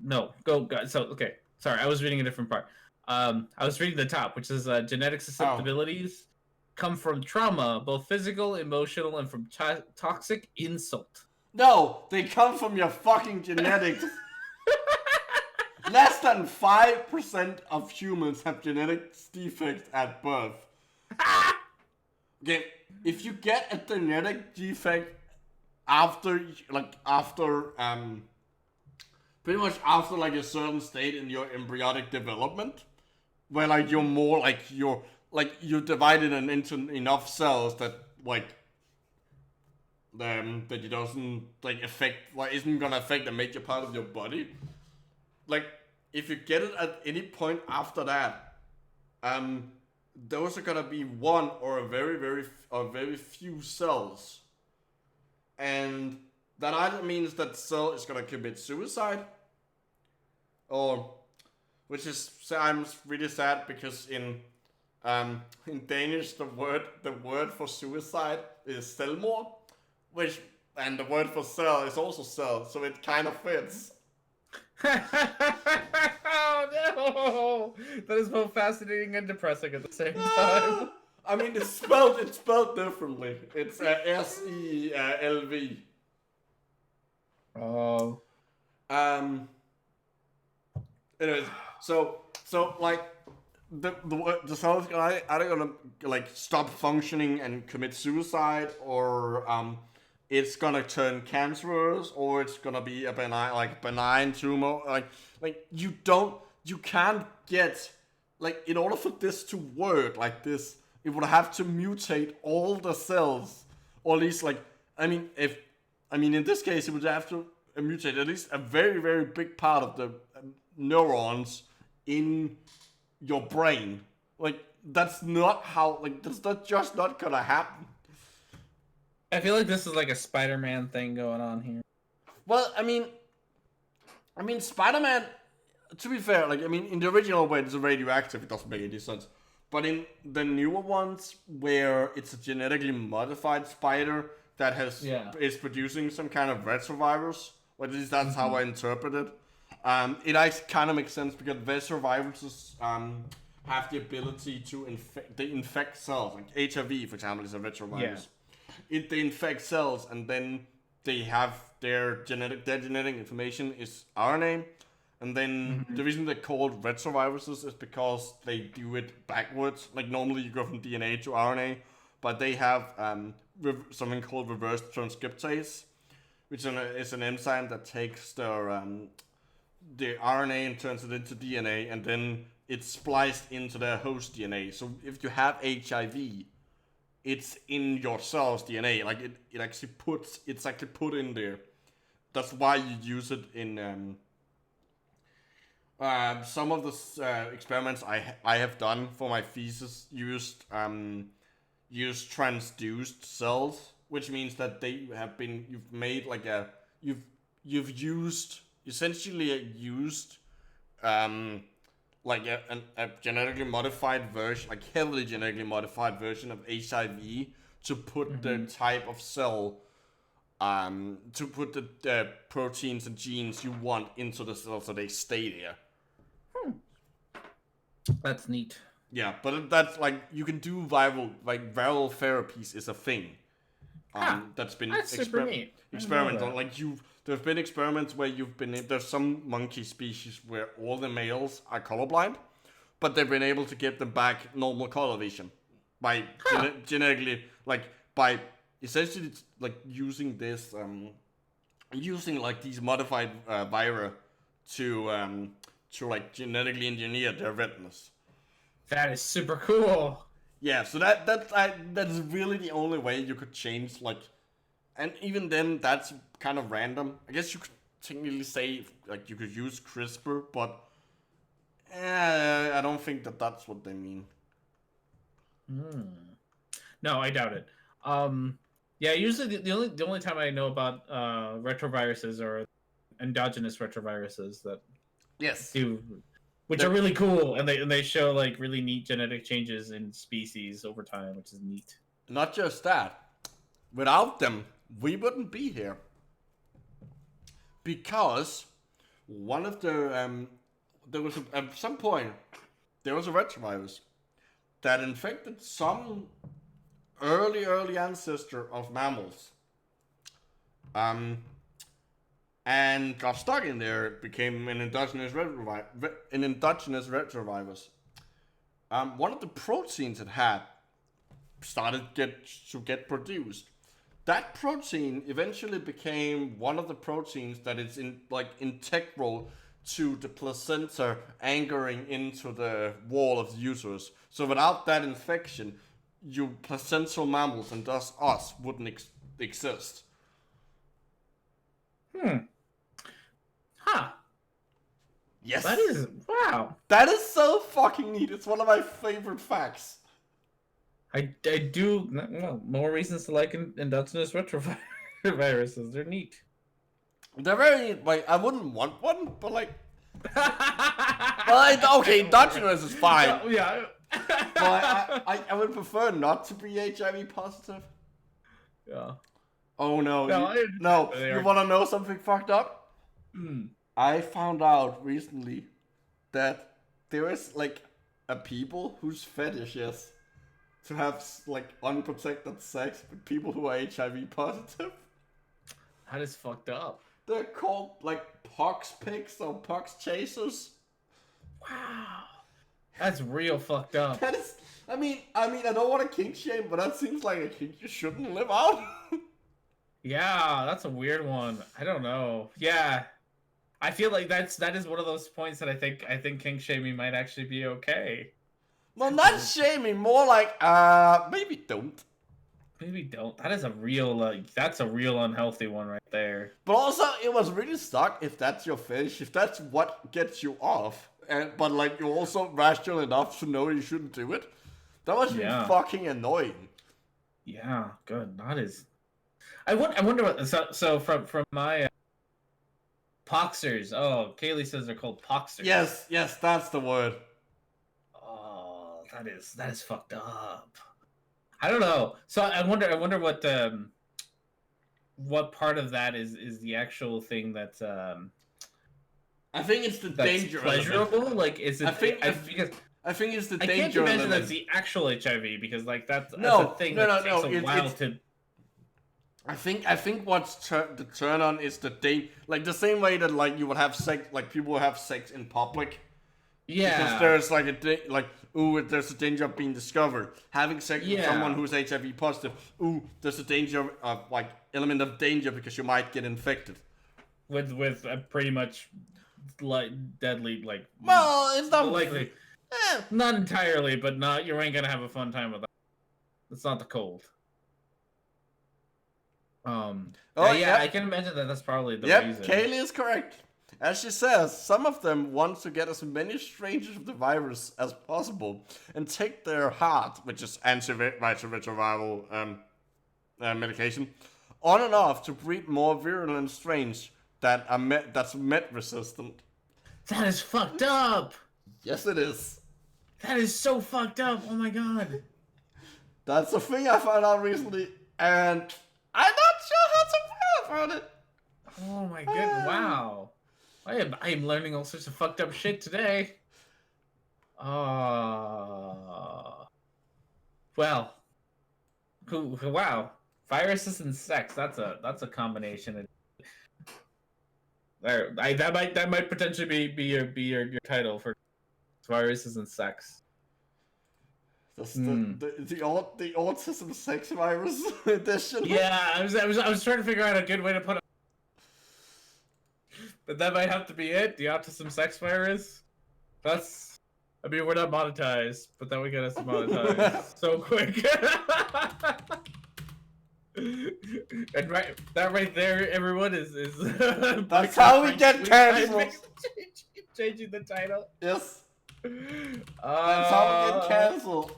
no go. So okay, sorry, I was reading a different part. I was reading the top, which is genetic susceptibilities come from trauma, both physical, emotional, and from toxic insult. No, they come from your fucking genetics. Less than 5% of humans have genetic defects at birth. Okay, if you get a genetic defect after pretty much after like a certain state in your embryonic development, where like you're more like you're divided into enough cells that like that it doesn't like affect, like isn't gonna affect a major part of your body. Like if you get it at any point after that, those are gonna be one or a very few cells, and that either means that cell is gonna commit suicide, or which is, I'm really sad because in Danish the word for suicide is selvmord, and the word for cell is also cell, so it kind of fits. Oh no! That is both fascinating and depressing at the same time. I mean, it's spelled differently. It's SELV. Oh. Anyways, so like the cells are either gonna like stop functioning and commit suicide, or it's gonna turn cancerous, or it's gonna be a benign tumor. Like you can't get, like, in order for this to work like this, it would have to mutate all the cells, or at least like, in this case it would have to mutate at least a very, very big part of the neurons in your brain. Like that's not just not gonna happen. I feel like this is like a Spider-Man thing going on here. Well, I mean, Spider-Man, to be fair, in the original way it's radioactive, it doesn't make any sense. But in the newer ones, where it's a genetically modified spider that is producing some kind of retrovirus, or at least that's how I interpret it. It actually kind of makes sense because retroviruses have the ability to infect cells. Like HIV, for example, is a retrovirus. Yeah. They infect cells, and then they have their genetic information is RNA, and then the reason they're called retroviruses is because they do it backwards. Like normally you go from DNA to RNA, but they have something called reverse transcriptase, which is an enzyme that takes the RNA and turns it into DNA, and then it's spliced into their host DNA. So if you have HIV, it's in your cell's DNA. Like it's actually put in there. That's why you use it in some of the experiments I have done for my thesis used transduced cells, which means that you've essentially used a genetically modified version, like heavily genetically modified version of HIV to put the type of cell, to put the proteins and genes you want into the cell so they stay there. That's neat. Yeah, but that's like, you can do viral therapies is a thing. That's been super neat. Experimental. There've been experiments where there's some monkey species where all the males are colorblind, but they've been able to get them back normal color vision. by genetically, like by essentially like using this using like these modified vira to like genetically engineer their retinas. That is super cool. Yeah, so that's really the only way you could change, like, and even then that's kind of random. I guess you could technically say like you could use CRISPR, but I don't think that's what they mean. No, I doubt it. Yeah, usually the only time I know about retroviruses are endogenous retroviruses that do, which are really cool, and they show like really neat genetic changes in species over time, which is neat. Not just that, without them, we wouldn't be here. Because one of the there was at some point there was a retrovirus that infected some early ancestor of mammals, and got stuck in there. It became an endogenous retrovirus. One of the proteins it had started to get produced. That protein eventually became one of the proteins that is integral to the placenta anchoring into the wall of the uterus. So without that infection, you placental mammals, and thus us, wouldn't exist. Huh. Yes. That is, wow. That is so fucking neat. It's one of my favorite facts. I do, well, more reasons to like endogenous retroviruses. They're neat. They're very neat. Like, I wouldn't want one, but like... well, okay, endogenous is fine. Yeah. But I would prefer not to be HIV positive. Yeah. Oh no. You want to know something fucked up? I found out recently that there is like a people whose fetish is to have like unprotected sex with people who are HIV positive. That is fucked up. They're called like pox pigs or pox chasers. Wow. That's real fucked up. That is, I mean, I don't want to kink shame, but that seems like a kink you shouldn't live out. Yeah, that's a weird one. I don't know. Yeah. I feel like that is one of those points that I think kink shaming might actually be okay. Well, not shaming, more like maybe don't. Maybe don't. That is a real that's a real unhealthy one right there. But also, it was really stuck if that's your fetish, if that's what gets you off, but like you're also rational enough to know you shouldn't do it. That must be fucking annoying. Yeah, good. That is. I wonder what. So from my poxers. Oh, Kaylee says they're called poxers. Yes, that's the word. Oh, that is fucked up. I don't know. So I wonder what part of that is the actual thing that's I think it's the danger pleasurable. Like, is it? I think it's the danger. I can't imagine that's the actual HIV, because like that's a thing that takes a while to. I think what's the turn on is the like the same way that like you would have sex, like people would have sex in public. Yeah. Because there's there's a danger of being discovered. Having sex with someone who's HIV positive, there's a danger of like element of danger because you might get infected. With a pretty much like deadly like. Well, it's not likely. Not entirely, but you ain't gonna have a fun time with that. It's not the cold. I can imagine that's probably the reason. Kaylee is correct. As she says, some of them want to get as many strangers of the virus as possible and take their heart, which is antiretroviral medication, on and off to breed more virulent strains that's met resistant. That is fucked up. Yes, it is. That is so fucked up. Oh my god. That's a thing I found out recently, and I'm not sure how to feel about it. Oh my god! Wow. I am learning all sorts of fucked up shit today. Well. Wow. Viruses and sex. That's a combination. That might potentially be your title for viruses and sex. The autism sex virus edition. Yeah, I was trying to figure out a good way to put it. But that might have to be it. The autism sex virus. That's. I mean, we're not monetized, but then we get us monetized so quick. And that right there, everyone is. That's how we get canceled. Changing the title. Yes. That's how we get canceled.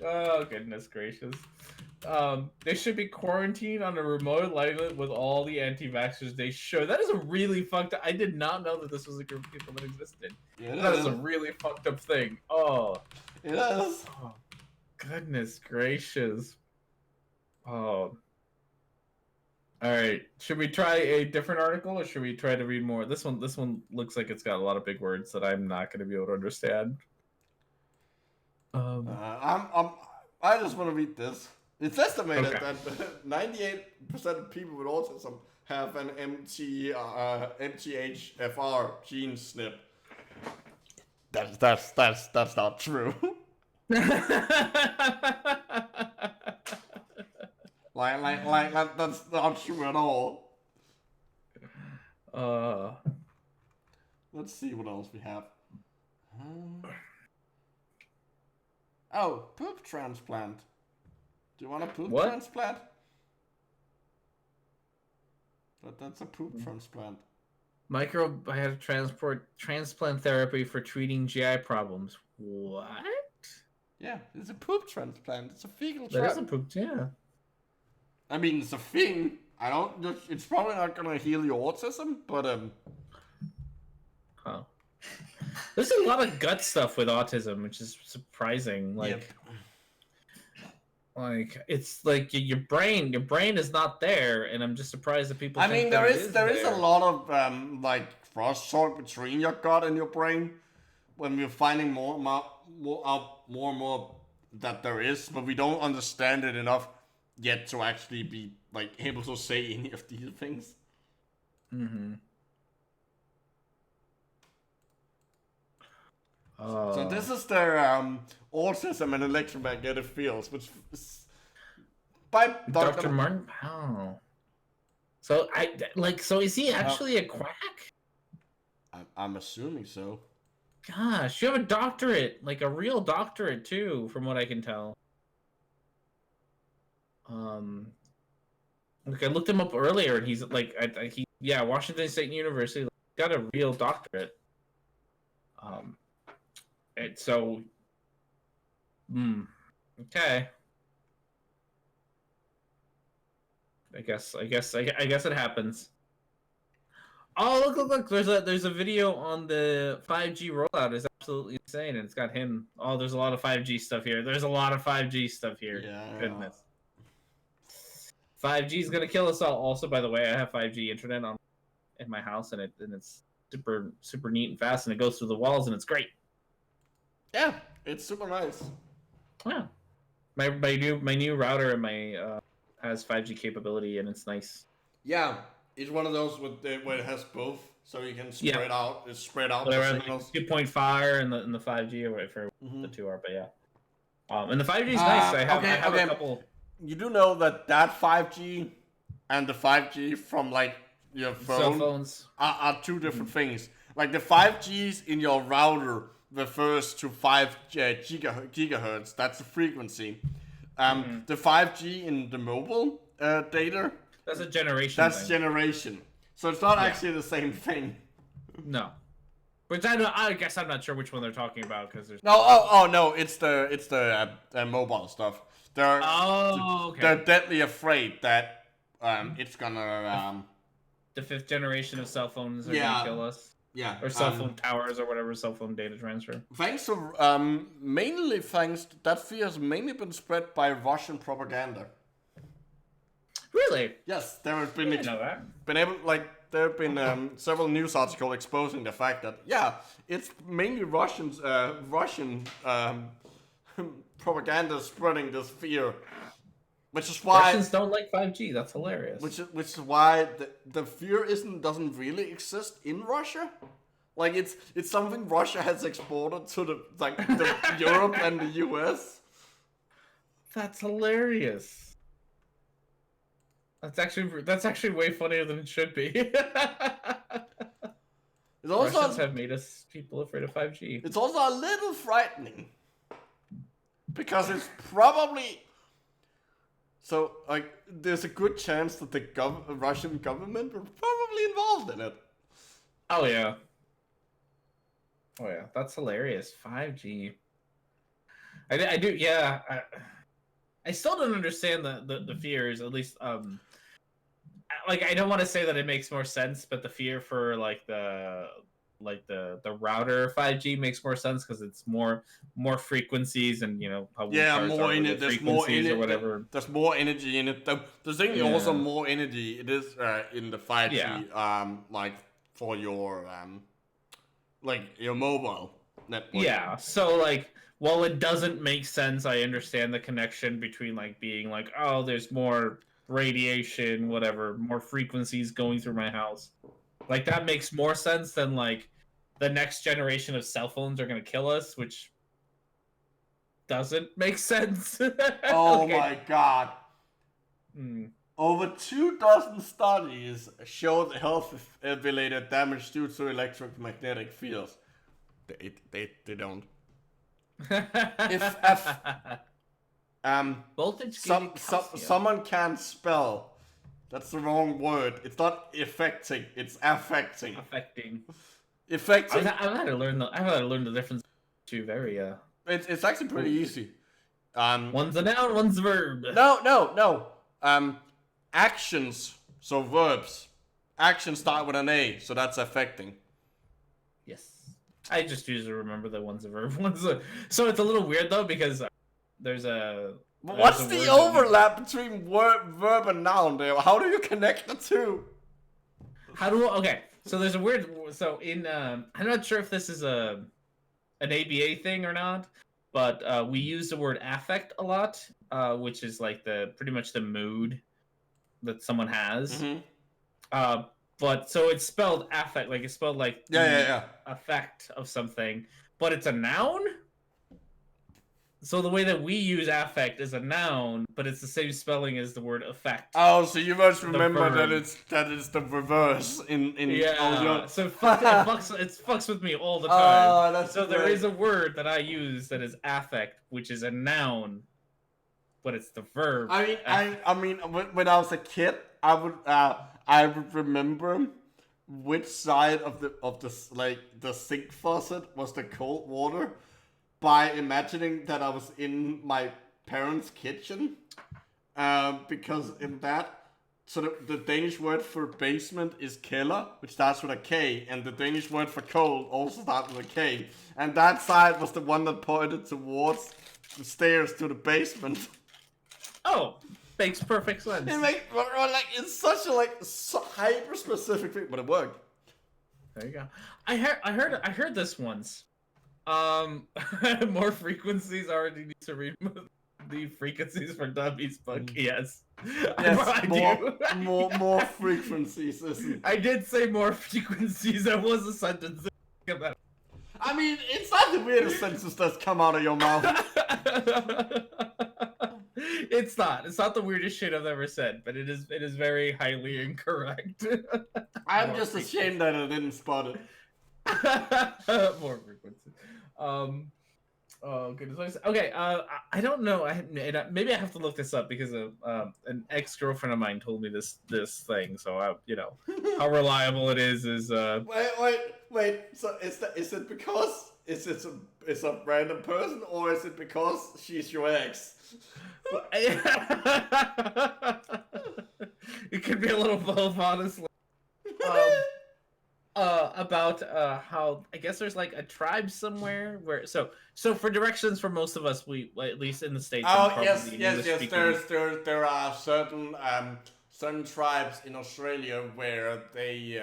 Oh goodness gracious. They should be quarantined on a remote island with all the anti-vaxxers they show. That is a really fucked up. I did not know that this was a group of people that existed. Yeah, that is a really fucked up thing. Oh. It is. Oh, goodness gracious. Oh. Alright. Should we try a different article or should we try to read more? This one looks like it's got a lot of big words that I'm not gonna be able to understand. I just want to read this. It's estimated that 98% of people with autism have an MTHFR gene SNP. That's not true. like that's not true at all. Let's see what else we have. Oh, poop transplant. Do you want a poop transplant? That's a poop transplant. Microbiota transplant therapy for treating GI problems. What? Yeah, it's a poop transplant. It's a fecal transplant. That isn't poop, yeah. I mean, it's a thing. It's probably not gonna heal your autism, but Huh. There's a lot of gut stuff with autism, which is surprising. Like it's like your brain is not there, and I'm just surprised that people. I mean, there is a lot of like crosstalk between your gut and your brain when we're finding more and more that there is, but we don't understand it enough yet to actually be like able to say any of these things. Mm-hmm. So this is their autism and electromagnetic fields, which is by Dr. Martin Powell. So so is he actually a quack? I'm assuming so. Gosh, you have a doctorate, like a real doctorate too, from what I can tell. Like I looked him up earlier, and he's like, Washington State University, got a real doctorate. And so, okay. I guess it happens. Oh, look! There's a video on the 5G rollout. It's absolutely insane, and it's got him. Oh, there's a lot of 5G stuff here. Yeah. Goodness. 5G is gonna kill us all. Also, by the way, I have 5G internet in my house, and it's super neat and fast, and it goes through the walls, and it's great. Yeah, it's super nice. Yeah, my new router in my has 5G capability, and it's nice. Yeah, it's one of those where it has both, so you can spread out. It's spread out the signals. 2.5 and the 5G or whatever the two are, but yeah. And the 5G is nice. I have a couple. You do know that 5G and the 5G from like your phone cell phones are two different things. Like the 5Gs in your router refers to 5 gigahertz. That's the frequency. The 5G in the mobile data. That's a generation. That's generation. So it's not actually the same thing. No. Which I guess I'm not sure which one they're talking about because there's. No! It's the mobile stuff. They're deadly afraid that it's gonna the 5th generation of cell phones are gonna kill us. Yeah. Or cell phone towers or whatever, cell phone data transfer. Thanks to that fear has mainly been spread by Russian propaganda. Really? Yes, there have been. I didn't know that. There have been several news articles exposing the fact that it's mainly Russian propaganda spreading this fear, which is why Russians don't like 5G. That's hilarious. Which is why the fear doesn't really exist in Russia. Like it's something Russia has exported to the Europe and the US. That's hilarious. That's actually way funnier than it should be. Russians have made us people afraid of 5G. It's also a little frightening because it's probably so like there's a good chance that the Russian government were probably involved in it. Oh yeah. Oh yeah, that's hilarious. 5G. I do, yeah. I still don't understand the fears. At least, like I don't want to say that it makes more sense, but the fear for like the router 5G makes more sense because it's more frequencies and how more in it. There's more in it. Or whatever. There's more energy in it. There's also more energy. It is in the 5G. Like for your like your mobile network. Yeah. So like, while it doesn't make sense, I understand the connection between like being like, oh, there's more radiation, whatever, more frequencies going through my house. Like that makes more sense than like the next generation of cell phones are gonna kill us, which doesn't make sense. Oh my god. Over 24 studies show the health-related damage due to electromagnetic fields. They don't. Voltage someone can't spell. That's the wrong word. It's not affecting. It's affecting. Affecting. Affecting. I've had to learn the difference. Very It's actually pretty easy. One's a noun, one's a verb. No. Actions. So verbs. Actions start with an A, so that's affecting. Yes. I just usually remember that one's a verb, So it's a little weird though because there's a. What's the overlap between verb and noun there? How do you connect the two? Okay, so there's a weird. So in I'm not sure if this is an ABA thing or not, but we use the word affect a lot, which is like pretty much the mood that someone has. Mm-hmm. But so it's spelled affect, like it's spelled like effect of something, but it's a noun. So the way that we use affect is a noun, but it's the same spelling as the word effect. Oh, so you must remember that it's the reverse in So it fucks with me all the time. Oh, that's so great. There is a word that I use that is affect, which is a noun, but it's the verb. I mean, when I was a kid, I would remember which side of the sink faucet was the cold water by imagining that I was in my parents' kitchen, because in that, so the Danish word for basement is kælder, which starts with a K, and the Danish word for cold also starts with a K, and that side was the one that pointed towards the stairs to the basement. Oh, makes perfect sense. It's such a hyper specific thing, but it worked. There you go. I heard this once. More frequencies already need to read the frequencies for dummies, but yes, more frequencies. I did say more frequencies. That was a sentence about it. I mean, it's not the weirdest sentence that's come out of your mouth. It's not the weirdest shit I've ever said, but it is very highly incorrect. I'm just ashamed that I didn't spot it. More frequency. Oh goodness. Okay. I don't know. Maybe I have to look this up because an ex-girlfriend of mine told me this thing. So how reliable it is. Wait. So is it because it's a random person, or is it because she's your ex? It could be a little both, honestly. About how I guess there's like a tribe somewhere where so for directions for most of us, we at least in the States. Oh yes. There are certain tribes in Australia where they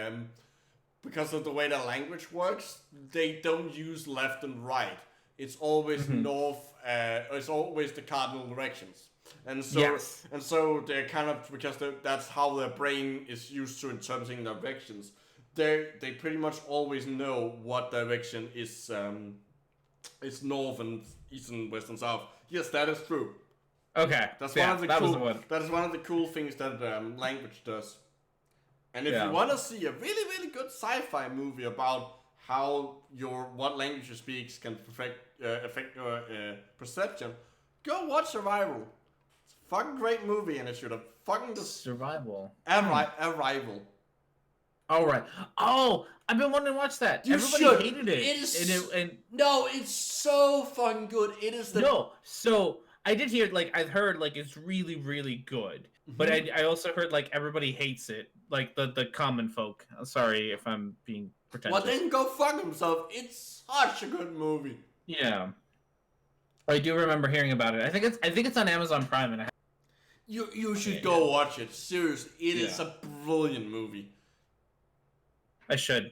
because of the way the language works, they don't use left and right. It's always north. It's always the cardinal directions. And so they're kind of because that's how their brain is used to interpreting directions. they pretty much always know what direction is north and east and west and south. Yes, that is true. Okay, That's yeah, one of the that cool. was the one. That is one of the cool things that language does. And if Yeah. you want to see a really, really good sci-fi movie about how what language you speak can affect your perception, go watch Survival. It's a fucking great movie, and it should have fucking Survival. Arrival. All right. Oh, I've been wanting to watch that. Everybody hated it. It is. No, it's so fucking good. It is the. No, so I did hear I've heard it's really, really good. Mm-hmm. But I also heard everybody hates it. The common folk. Sorry if I'm being pretentious. Well, then go fuck himself. It's such a good movie. Yeah. I do remember hearing about it. I think it's on Amazon Prime, and you should go watch it. Seriously, it is a brilliant movie. I should.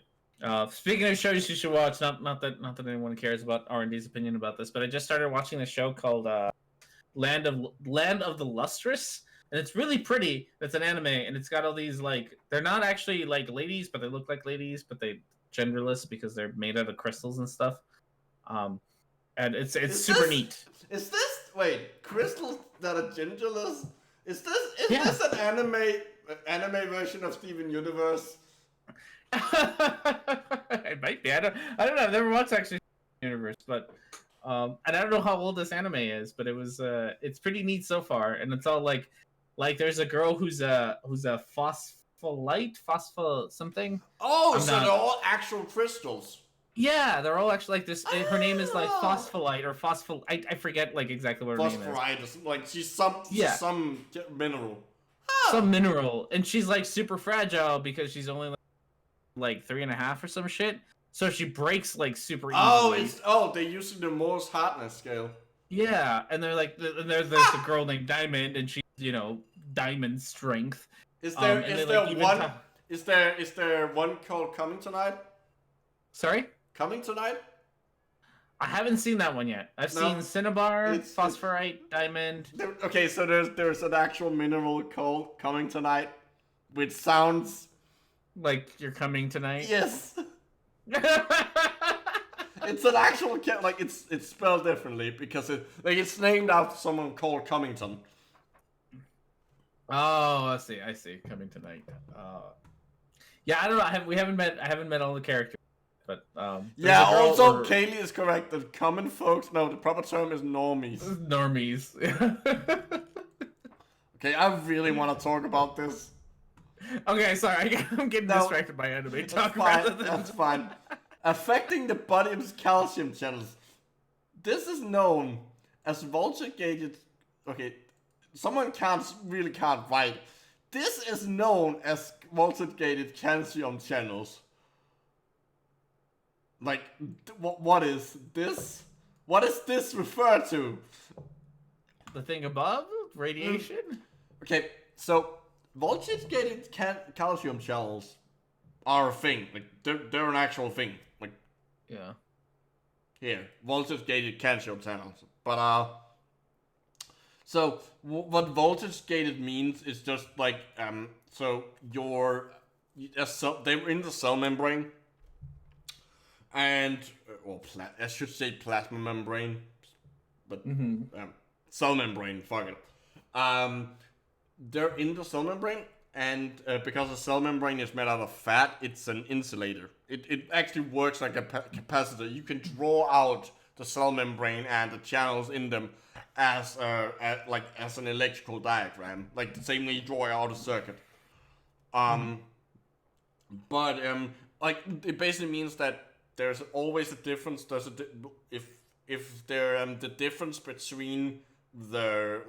Speaking of shows you should watch, not that anyone cares about R&D's opinion about this, but I just started watching this show called Land of the Lustrous, and it's really pretty. It's an anime, and it's got all these they're not actually ladies, but they look like ladies, but they genderless because they're made out of crystals and stuff. And it's super neat. Is this crystals that are genderless? Is this an anime version of Steven Universe? It might be. I don't know. I've never watched actually Universe, but and I don't know how old this anime is, but it's pretty neat so far, and it's all like there's a girl who's a phosphol something. Oh, so they're all actual crystals. Yeah, they're all actually this. Her name is phospholite or phosphol. I forget exactly what her name is. She's some mineral. Some mineral, and she's super fragile because she's only 3.5 or some shit. So she breaks super easily. They're using the Morse hardness scale. Yeah, and they're there's a girl named Diamond, and she's diamond strength. Is there one called Coming Tonight? Sorry? Coming Tonight? I haven't seen that one yet. I've seen Cinnabar, Phosphorite, Diamond. Okay, so there's an actual mineral called Coming Tonight, which sounds like you're coming tonight. Yes. It's an actual it's spelled differently because it's named after someone called Cummington. Oh, I see. Coming tonight. Yeah, I don't know. I haven't met all the characters, but yeah. Also, Kaylee is correct. The common folks. No, the proper term is normies. Normies. Okay, I really want to talk about this. Okay, sorry. I'm getting distracted by anime talk. That's fine. Affecting the body's calcium channels. This is known as voltage-gated. Okay, someone can't write. This is known as voltage-gated calcium channels. What is this? What is this referred to? The thing above? Radiation? Okay, so voltage-gated calcium channels are a thing. They're an actual thing. Yeah. Here, voltage-gated calcium channels. But so what voltage-gated means is just so they're in the cell membrane, and I should say plasma membrane, but cell membrane. Fuck it. They're in the cell membrane, and because the cell membrane is made out of fat, it's an insulator. It actually works like a capacitor. You can draw out the cell membrane and the channels in them as an electrical diagram, like the same way you draw out a circuit. But it basically means that there's always a difference. If the difference between the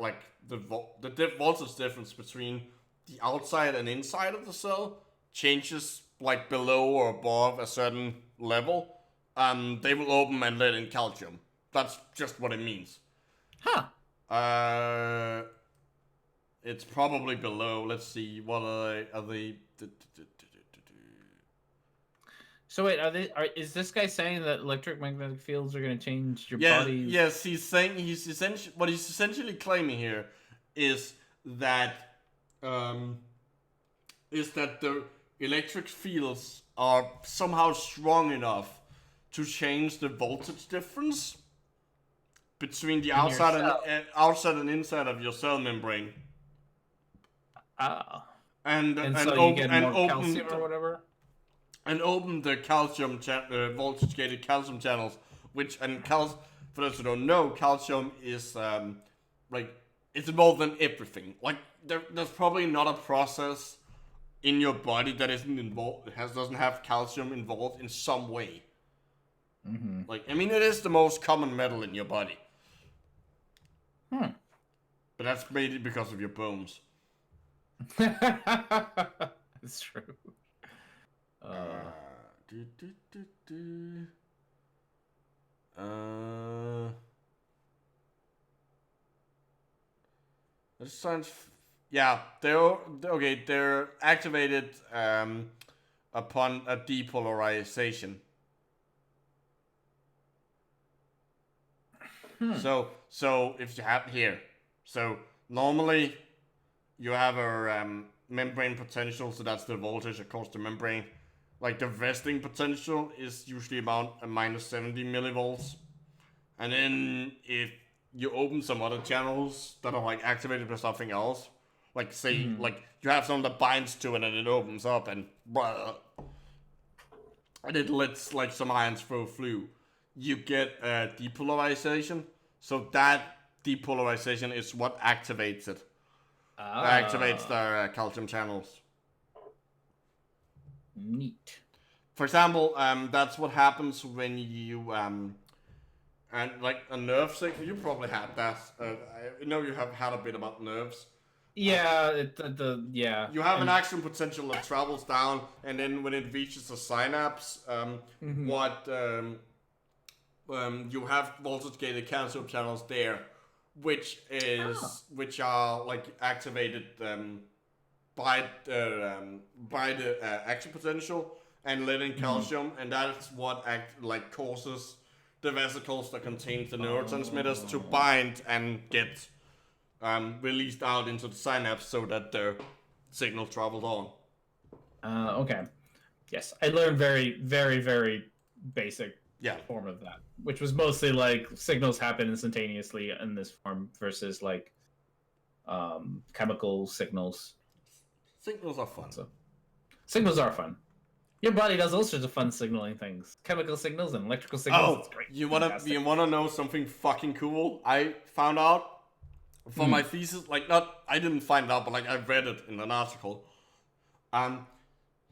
voltage difference between the outside and inside of the cell changes below or above a certain level, they will open and let in calcium. That's just what it means. Huh. It's probably below. Let's see. What are they? So wait, is this guy saying that electromagnetic fields are going to change your body? Yes, he's saying what he's essentially claiming here is that electric fields are somehow strong enough to change the voltage difference between the outside and inside of your cell membrane. Ah. And so you get more calcium or whatever? And open the calcium voltage-gated calcium channels, for those who don't know, calcium is it's involved in everything. Like there's probably not a process in your body that doesn't have calcium involved in some way. Mm-hmm. Like, I mean, it is the most common metal in your body. But that's mainly because of your bones. It's true. This sounds. Yeah, they're activated upon a depolarization. So if you have here, so normally you have a membrane potential, so that's the voltage across the membrane. Like the resting potential is usually about a minus 70 millivolts, and then if you open some other channels that are like activated by something else, like say like you have something that binds to it and it opens up and it lets like some ions flow through, you get a depolarization. So that depolarization is what activates it. Activates the calcium channels. Neat. For example, that's what happens when you and like a nerve signal. You probably had that. I know you have had a bit about nerves. Yeah, yeah. You have an action potential that travels down, and then when it reaches a synapse, you have voltage-gated calcium channels there, which are like activated by the action potential and letting calcium, and that's what causes the vesicles that contain the neurotransmitters to bind and get released out into the synapse so that the signal travels on. Okay. Yes, I learned very, very, very basic form of that, which was mostly like signals happen instantaneously in this form versus like chemical signals. Signals are fun. Signals are fun. Your body does all sorts of fun signaling things. Chemical signals and electrical signals. It's great. You wanna know something fucking cool? I found out for my thesis, I didn't find out, but like I read it in an article.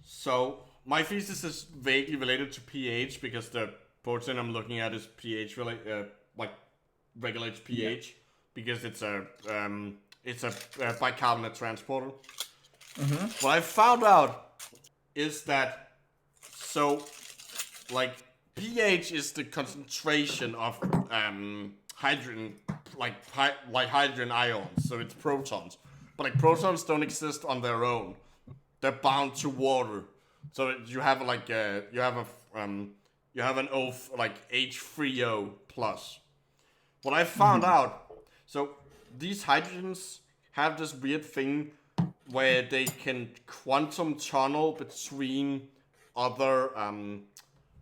So my thesis is vaguely related to pH because the protein I'm looking at is pH regulates pH because it's a bicarbonate transporter. What I found out is that pH is the concentration of hydrogen, hydrogen ions, so it's protons. But like protons don't exist on their own; they're bound to water. So you have an O H3O plus. What I found out, so these hydrogens have this weird thing where they can quantum tunnel between other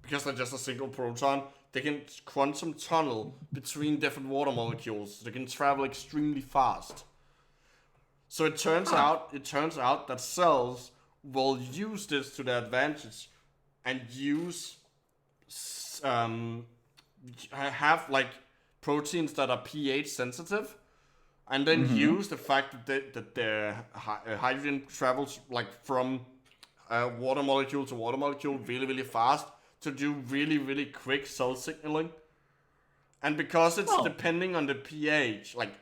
because they're just a single proton. They can quantum tunnel between different water molecules. They can travel extremely fast. So it turns out that cells will use this to their advantage and have like proteins that are pH sensitive, and then use the fact that the hydrogen travels like from water molecule to water molecule really, really fast to do really, really quick cell signaling. And because it's depending on the pH, like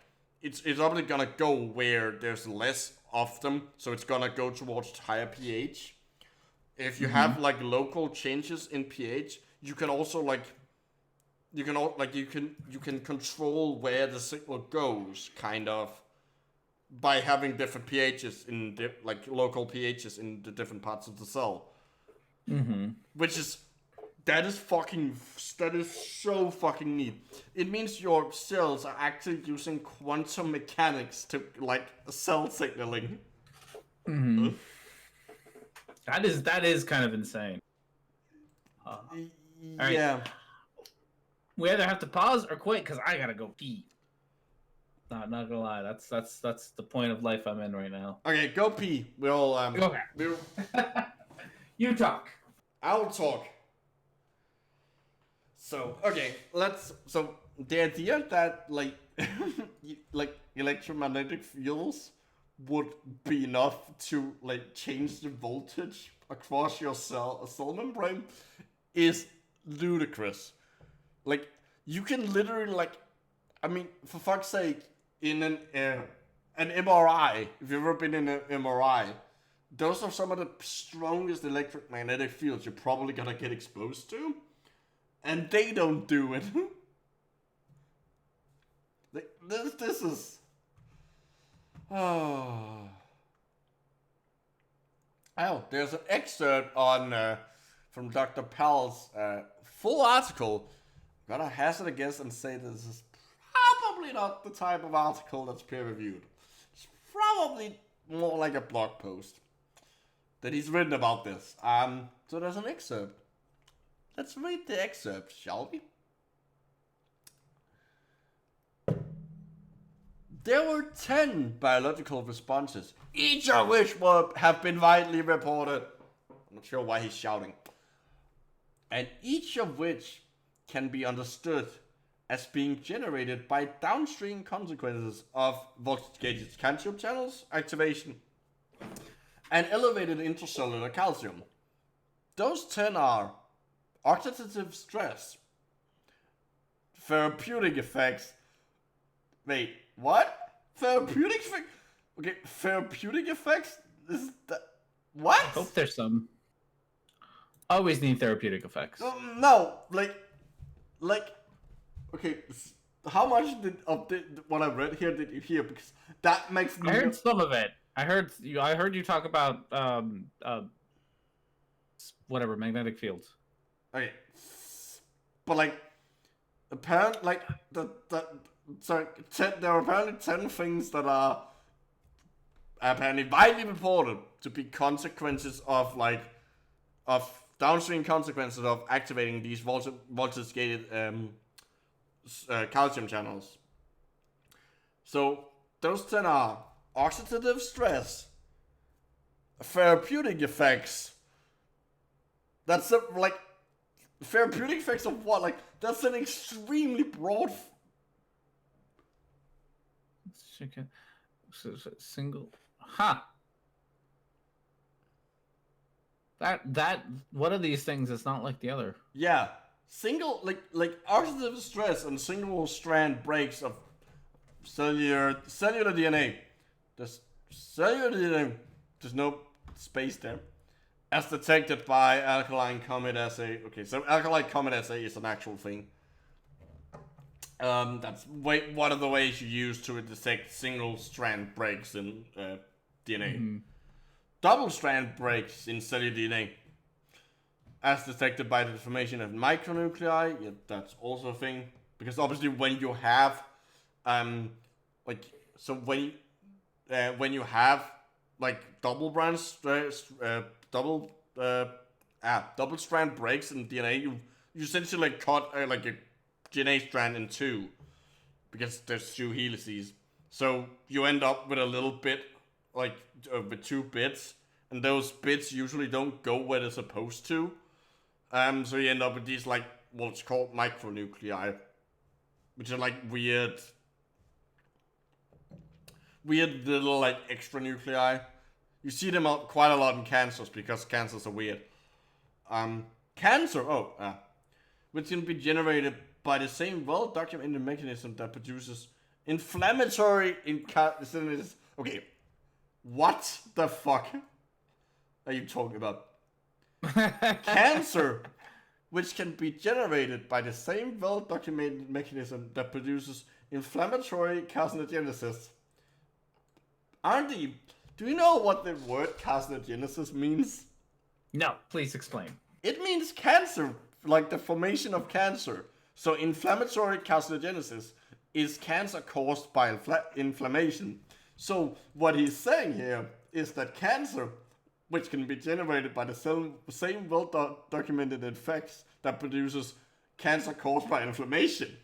it's obviously gonna go where there's less of them, so it's gonna go towards higher pH. If you have like local changes in pH, you can also you can control where the signal goes, kind of, by having different pHs in local pHs in the different parts of the cell. That is so fucking neat. It means your cells are actually using quantum mechanics to cell signaling. That is kind of insane. All right. Yeah. We either have to pause or quit because I gotta go pee. Not gonna lie, that's the point of life I'm in right now. Okay, go pee. We'll Okay. You talk. I'll talk. So okay, so the idea that like like electromagnetic fields would be enough to like change the voltage across your cell membrane is ludicrous. Like you can literally like, I mean, for fuck's sake, in an MRI, if you've ever been in an MRI, those are some of the strongest electromagnetic fields you're probably gonna get exposed to, and they don't do it. Like, this is. Oh, there's an excerpt on from Dr. Powell's full article. I'm gonna hazard a guess and say this is probably not the type of article that's peer-reviewed. It's probably more like a blog post that he's written about this. So there's an excerpt. Let's read the excerpt, shall we? There were 10 biological responses, each of which have been widely reported. I'm not sure why he's shouting. And each of which can be understood as being generated by downstream consequences of voltage-gated calcium channels activation and elevated intracellular calcium. Those 10 are oxidative stress, therapeutic effects. Wait, what? Therapeutic effects? Okay, therapeutic effects? Is that what? I hope there's some. Always need therapeutic effects. No, like, okay. How much of what I read here did you hear? Because that makes me. I heard some of it. I heard you talk about whatever magnetic fields. Okay, but like, apparently, like there are apparently 10 things that are apparently widely reported to be consequences of downstream consequences of activating these voltage-gated calcium channels. So those 10 are oxidative stress, therapeutic effects. That's like therapeutic effects of what? Like that's an extremely broad. Single, huh? That one of these things is not like the other. Yeah, single like oxidative stress and single strand breaks of cellular DNA. There's cellular DNA. There's no space there. As detected by alkaline comet assay. Okay, so alkaline comet assay is an actual thing. That's one of the ways you use to detect single strand breaks in DNA. Mm-hmm. Double strand breaks in cellular DNA, as detected by the formation of micronuclei. Yeah, that's also a thing. Because obviously, when you have, when you have like double strand breaks in DNA, you essentially like cut like a DNA strand in two, because there's two helices. So you end up with a little bit, like with 2 bits, and those bits usually don't go where they're supposed to. So you end up with these like what's called micronuclei, which are like weird little like extra nuclei. You see them quite a lot in cancers because cancers are weird. Which can be generated by the same well-documented mechanism that produces inflammatory Okay, what the fuck are you talking about? Cancer, which can be generated by the same well-documented mechanism that produces inflammatory carcinogenesis. Andy, do you know what the word carcinogenesis means? No, please explain. It means cancer, like the formation of cancer. So inflammatory carcinogenesis is cancer caused by inflammation. So what he's saying here is that cancer which can be generated by the same well-documented effects that produces cancer caused by inflammation.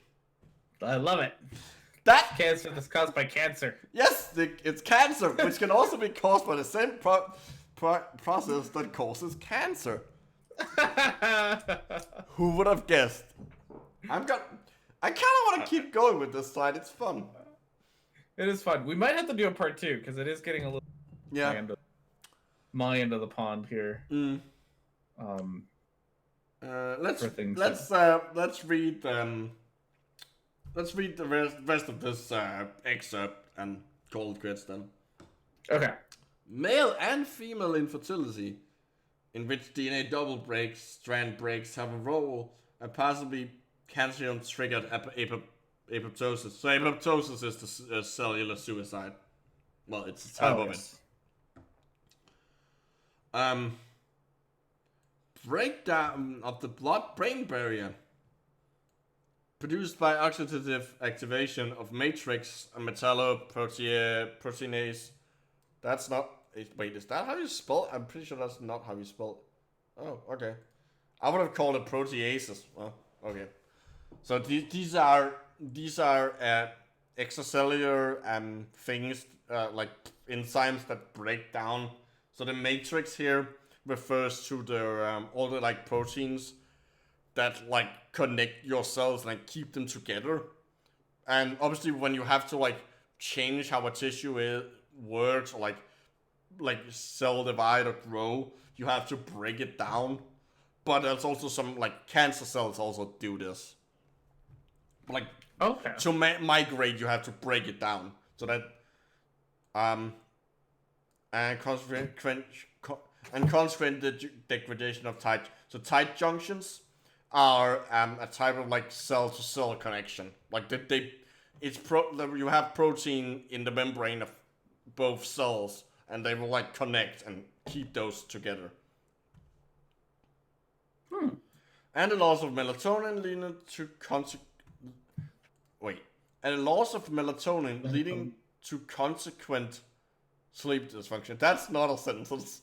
I love it. That cancer that's caused by cancer. Yes, it's cancer, which can also be caused by the same process that causes cancer. Who would have guessed? I kind of want to keep going with this slide. It's fun. It is fun. We might have to do a part 2 because it is getting a little my end of the pond here. Let's read the rest of this excerpt and call it quits then. Okay. Male and female infertility, in which DNA double breaks, strand breaks have a role, and possibly calcium-triggered apoptosis. So apoptosis is the cellular suicide. Well, it's a type of it. Breakdown of the blood-brain barrier produced by oxidative activation of matrix and metalloproteinase. That's not... Wait, is that how you spell it? I'm pretty sure that's not how you spell it. Oh, okay. I would have called it proteases. Well, okay. So these are extracellular things, like enzymes that break down. So the matrix here refers to the all the like proteins that like connect your cells and like keep them together. And obviously when you have to like change how a tissue works, or like cell divide or grow, you have to break it down. But there's also some like cancer cells also do this. Like to migrate, you have to break it down so that and consequent degradation of tight. So tight junctions are a type of like cell to cell connection. Like you have protein in the membrane of both cells, and they will like connect and keep those together. And the loss of melatonin leading to consequent sleep dysfunction. That's not a sentence.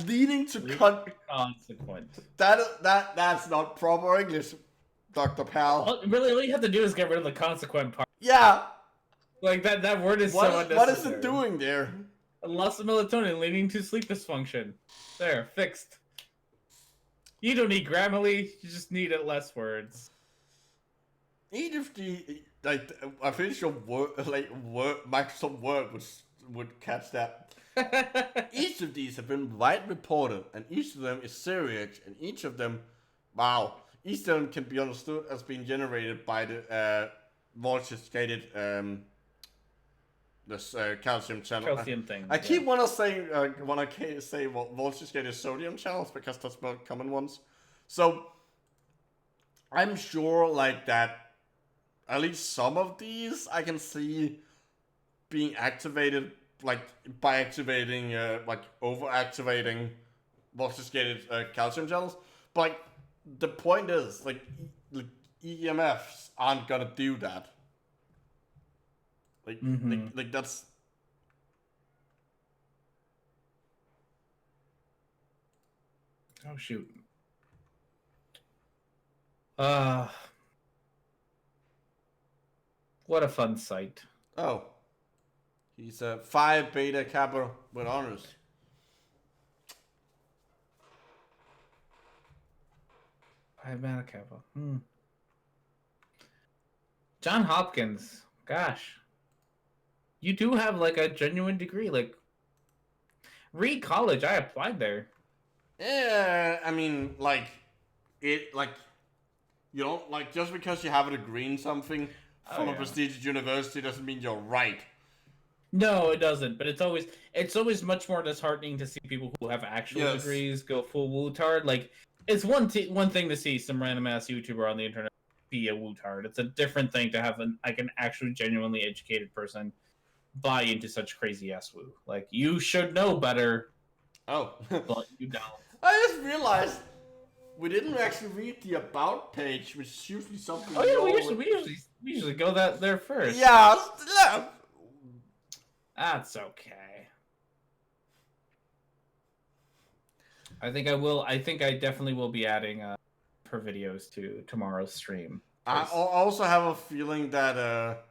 Leading to consequent. That's not proper English, Dr. Pal. Well, really, all you have to do is get rid of the consequent part. Yeah. Like that word is so unnecessary. What is it doing there? A loss of melatonin leading to sleep dysfunction. There, fixed. You don't need Grammarly, you just need less words. Each of the I'm pretty sure Microsoft Word would catch that. Each of these have been widely reported, and each of them is serious, and each of them can be understood as being generated by the voltage-gated this calcium channel. Calcium thing. I keep want to say voltage-gated sodium channels because that's the common ones. So I'm sure like that. At least some of these I can see being activated, like by activating, overactivating voltage-gated calcium channels. But like, the point is, like EMFs aren't gonna do that. Like that's. Oh shoot. What a fun sight. Oh. He's a Phi Beta Kappa with honors. Phi Beta Kappa. John Hopkins. Gosh. You do have like a genuine degree. Like, Reed College, I applied there. Yeah, I mean, you don't, like, just because you have a degree in something from a prestigious university doesn't mean you're right. No, it doesn't. But it's always much more disheartening to see people who have actual degrees go full wootard. Like, it's one thing to see some random ass YouTuber on the internet be a wootard. It's a different thing to have an actually genuinely educated person buy into such crazy ass woo. Like, you should know better. Oh, but you don't. I just realized we didn't actually read the about page, which is usually something. Oh yeah, we usually go there first. Yeah. That's okay. I think I will. I think I definitely will be adding her videos to tomorrow's stream. I also have a feeling that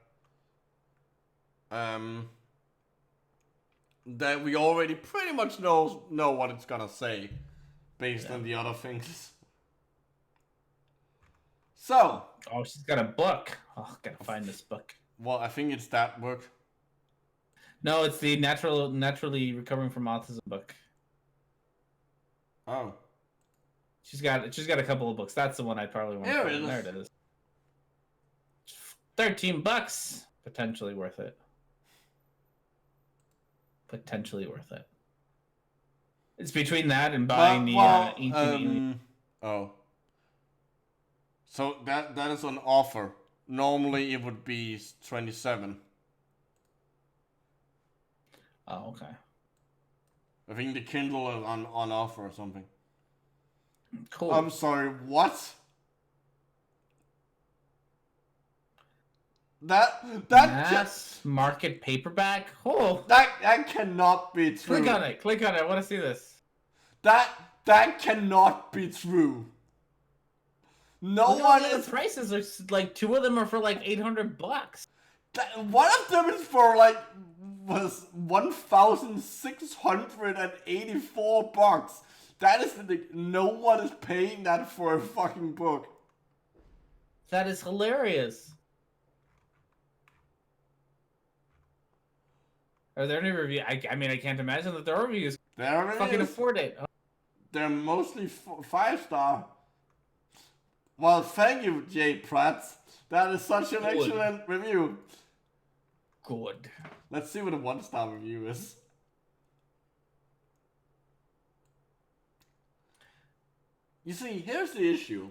that we already pretty much know what it's gonna say based on the other things. So. Oh, she's got a book. Oh, gotta find this book. Well, I think it's that book. No, it's the naturally recovering from autism book. Oh. She's got a couple of books. That's the one I probably want. There it is. There it is. $13, potentially worth it. Potentially worth it. It's between that and buying the Ancient Alien. Oh. So that is an offer. Normally it would be 27. Oh, okay. I think the Kindle is on offer or something. Cool. I'm sorry, what? That mass market paperback? Oh, that cannot be true. Click on it. Click on it. I want to see this. That cannot be true. No Look one at is. The prices are like 2 of them are for like $800. One of them is for like was $1,684. That is no one is paying that for a fucking book. That is hilarious. Are there any reviews? I mean, I can't imagine that there are reviews. There it fucking is. afford it. They're mostly 5-star. Well, thank you, Jay Pratt. That is such an excellent review. Good. Let's see what a 1-star review is. You see, here's the issue.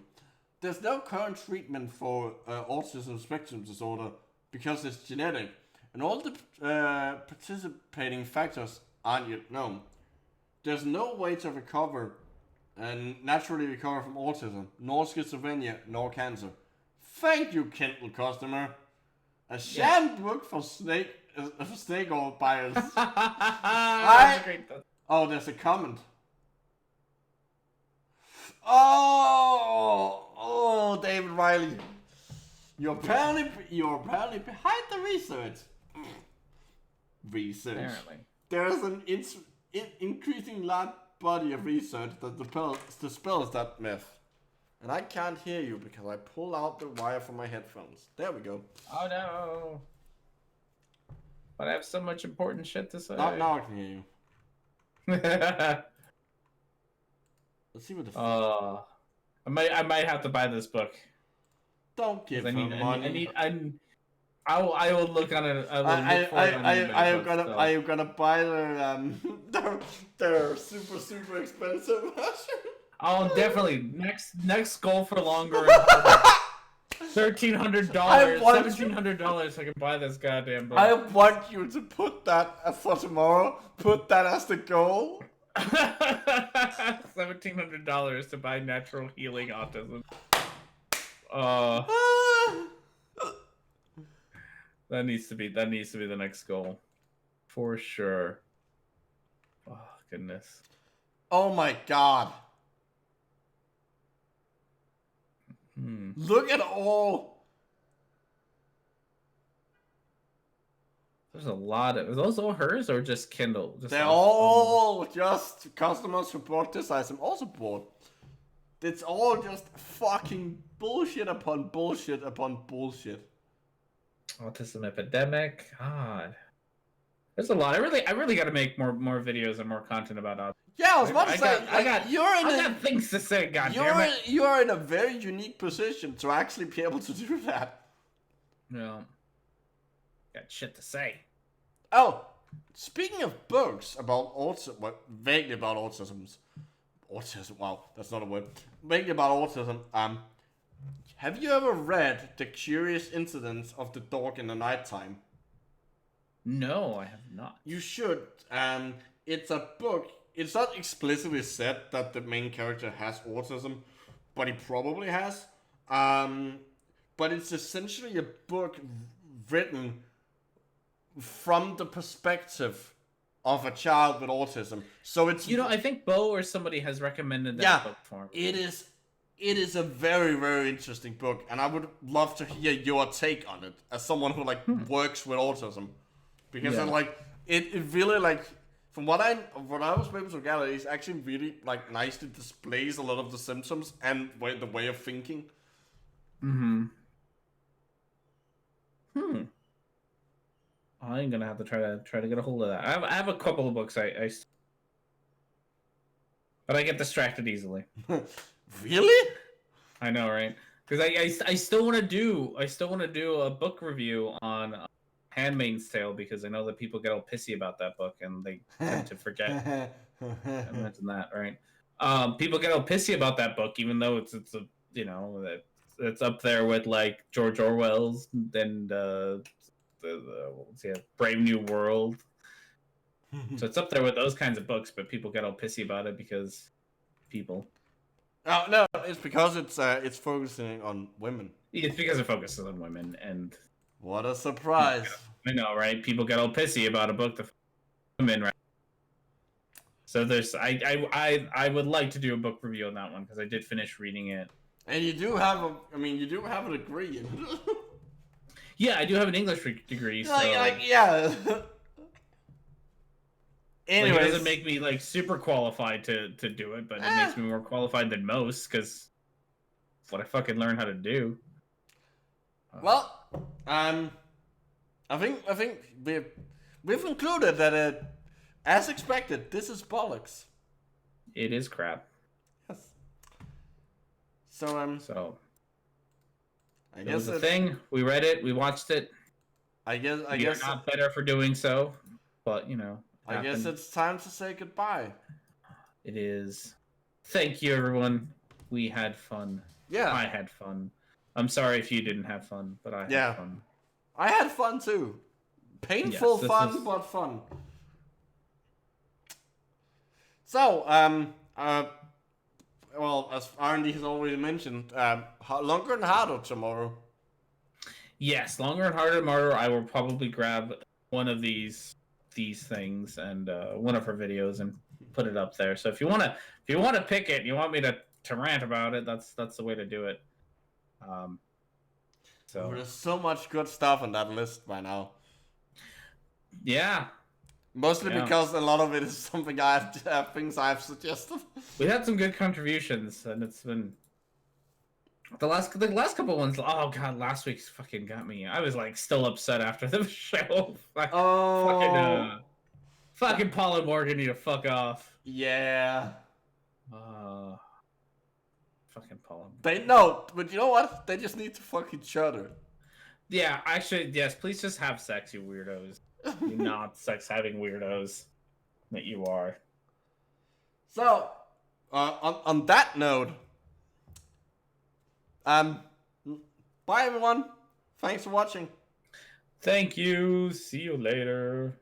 There's no current treatment for autism spectrum disorder because it's genetic, and all the participating factors aren't yet known. There's no way to recover and naturally recover from autism, nor schizophrenia, nor cancer. Thank you, Kindle customer. A sham book for snake oil buyers. Oh, there's a comment. Oh, David Riley. You're apparently behind the research. Apparently. There's an increasing large body of research that dispels that myth. And I can't hear you because I pull out the wire from my headphones. There we go. Oh no. But I have so much important shit to say. Now I can hear you. Let's see what the I might have to buy this book. Don't give her money. I will look on it. I am gonna buy their super expensive version. Oh, definitely. Next goal for longer. $1,300, $1,700. I can buy this goddamn book. I want you to put that for tomorrow. Put that as the goal. $1,700 to buy Natural Healing Autism. That needs to be the next goal, for sure. Oh goodness. Oh my god. Look at all. There's a lot of. Are those all hers or just Kindle? They're all just customer support Autism all support. It's all just fucking bullshit upon bullshit upon bullshit. Autism epidemic. God. There's a lot. I really got to make more videos and more content about autism. Yeah, I was about to say. I got things to say. You are in a very unique position to actually be able to do that. Yeah. Got shit to say. Oh, speaking of books about autism, vaguely about autism. Wow, that's not a word. Vaguely about autism. Have you ever read The Curious Incidents of the Dog in the Nighttime? No, I have not. You should. It's a book. It's not explicitly said that the main character has autism, but he probably has. But it's essentially a book written from the perspective of a child with autism. So it's I think Bo or somebody has recommended that book for me. It is a very, very interesting book, and I would love to hear your take on it as someone who works with autism, because it really from what I was able to gather, it actually really nicely displays a lot of the symptoms and the way of thinking. I'm gonna have to try to get a hold of that. I have a couple of books but I get distracted easily. Really? I know, right? Because I still want to do a book review on Handmaid's Tale, because I know that people get all pissy about that book and they tend to forget. I mentioned that, right? People get all pissy about that book, even though it's it's up there with George Orwell's and Brave New World. So it's up there with those kinds of books, but people get all pissy about it because people. Oh no, it's because it's focusing on women. It's because it focuses on women, and what a surprise! I know, right? People get all pissy about a book that women, right? So there's I would like to do a book review on that one, because I did finish reading it. And you do have a degree in it. Yeah, I do have an English degree. So yeah. Anyways, it doesn't make me super qualified to do it, but it makes me more qualified than most, because it's what I fucking learned how to do. Well, I think we've concluded that as expected, this is bollocks. It is crap. Yes. So I guess the thing. We read it. We watched it. I guess we're not better for doing so, but I guess it's time to say goodbye. It is. Thank you, everyone. We had fun. Yeah. I had fun. I'm sorry if you didn't have fun, but I had fun. I had fun too. Painful fun, but fun. So, well, as R&D has already mentioned, longer and harder tomorrow. Yes, longer and harder tomorrow. I will probably grab one of these things and one of her videos and put it up there. So if you want to pick it, you want me to rant about it, that's the way to do it. So there's so much good stuff on that list by now. Yeah. Mostly because a lot of it is something things I've suggested. We had some good contributions, and it's been the last couple ones. Oh god, last week's fucking got me. I was still upset after the show. Fucking Paul and Morgan need to fuck off. Yeah. Fucking Paul. But you know what? They just need to fuck each other. Yeah, actually, yes. Please just have sex, you weirdos. You're not sex-having weirdos that you are. So, on that note, bye everyone. Thanks for watching. Thank you. See you later.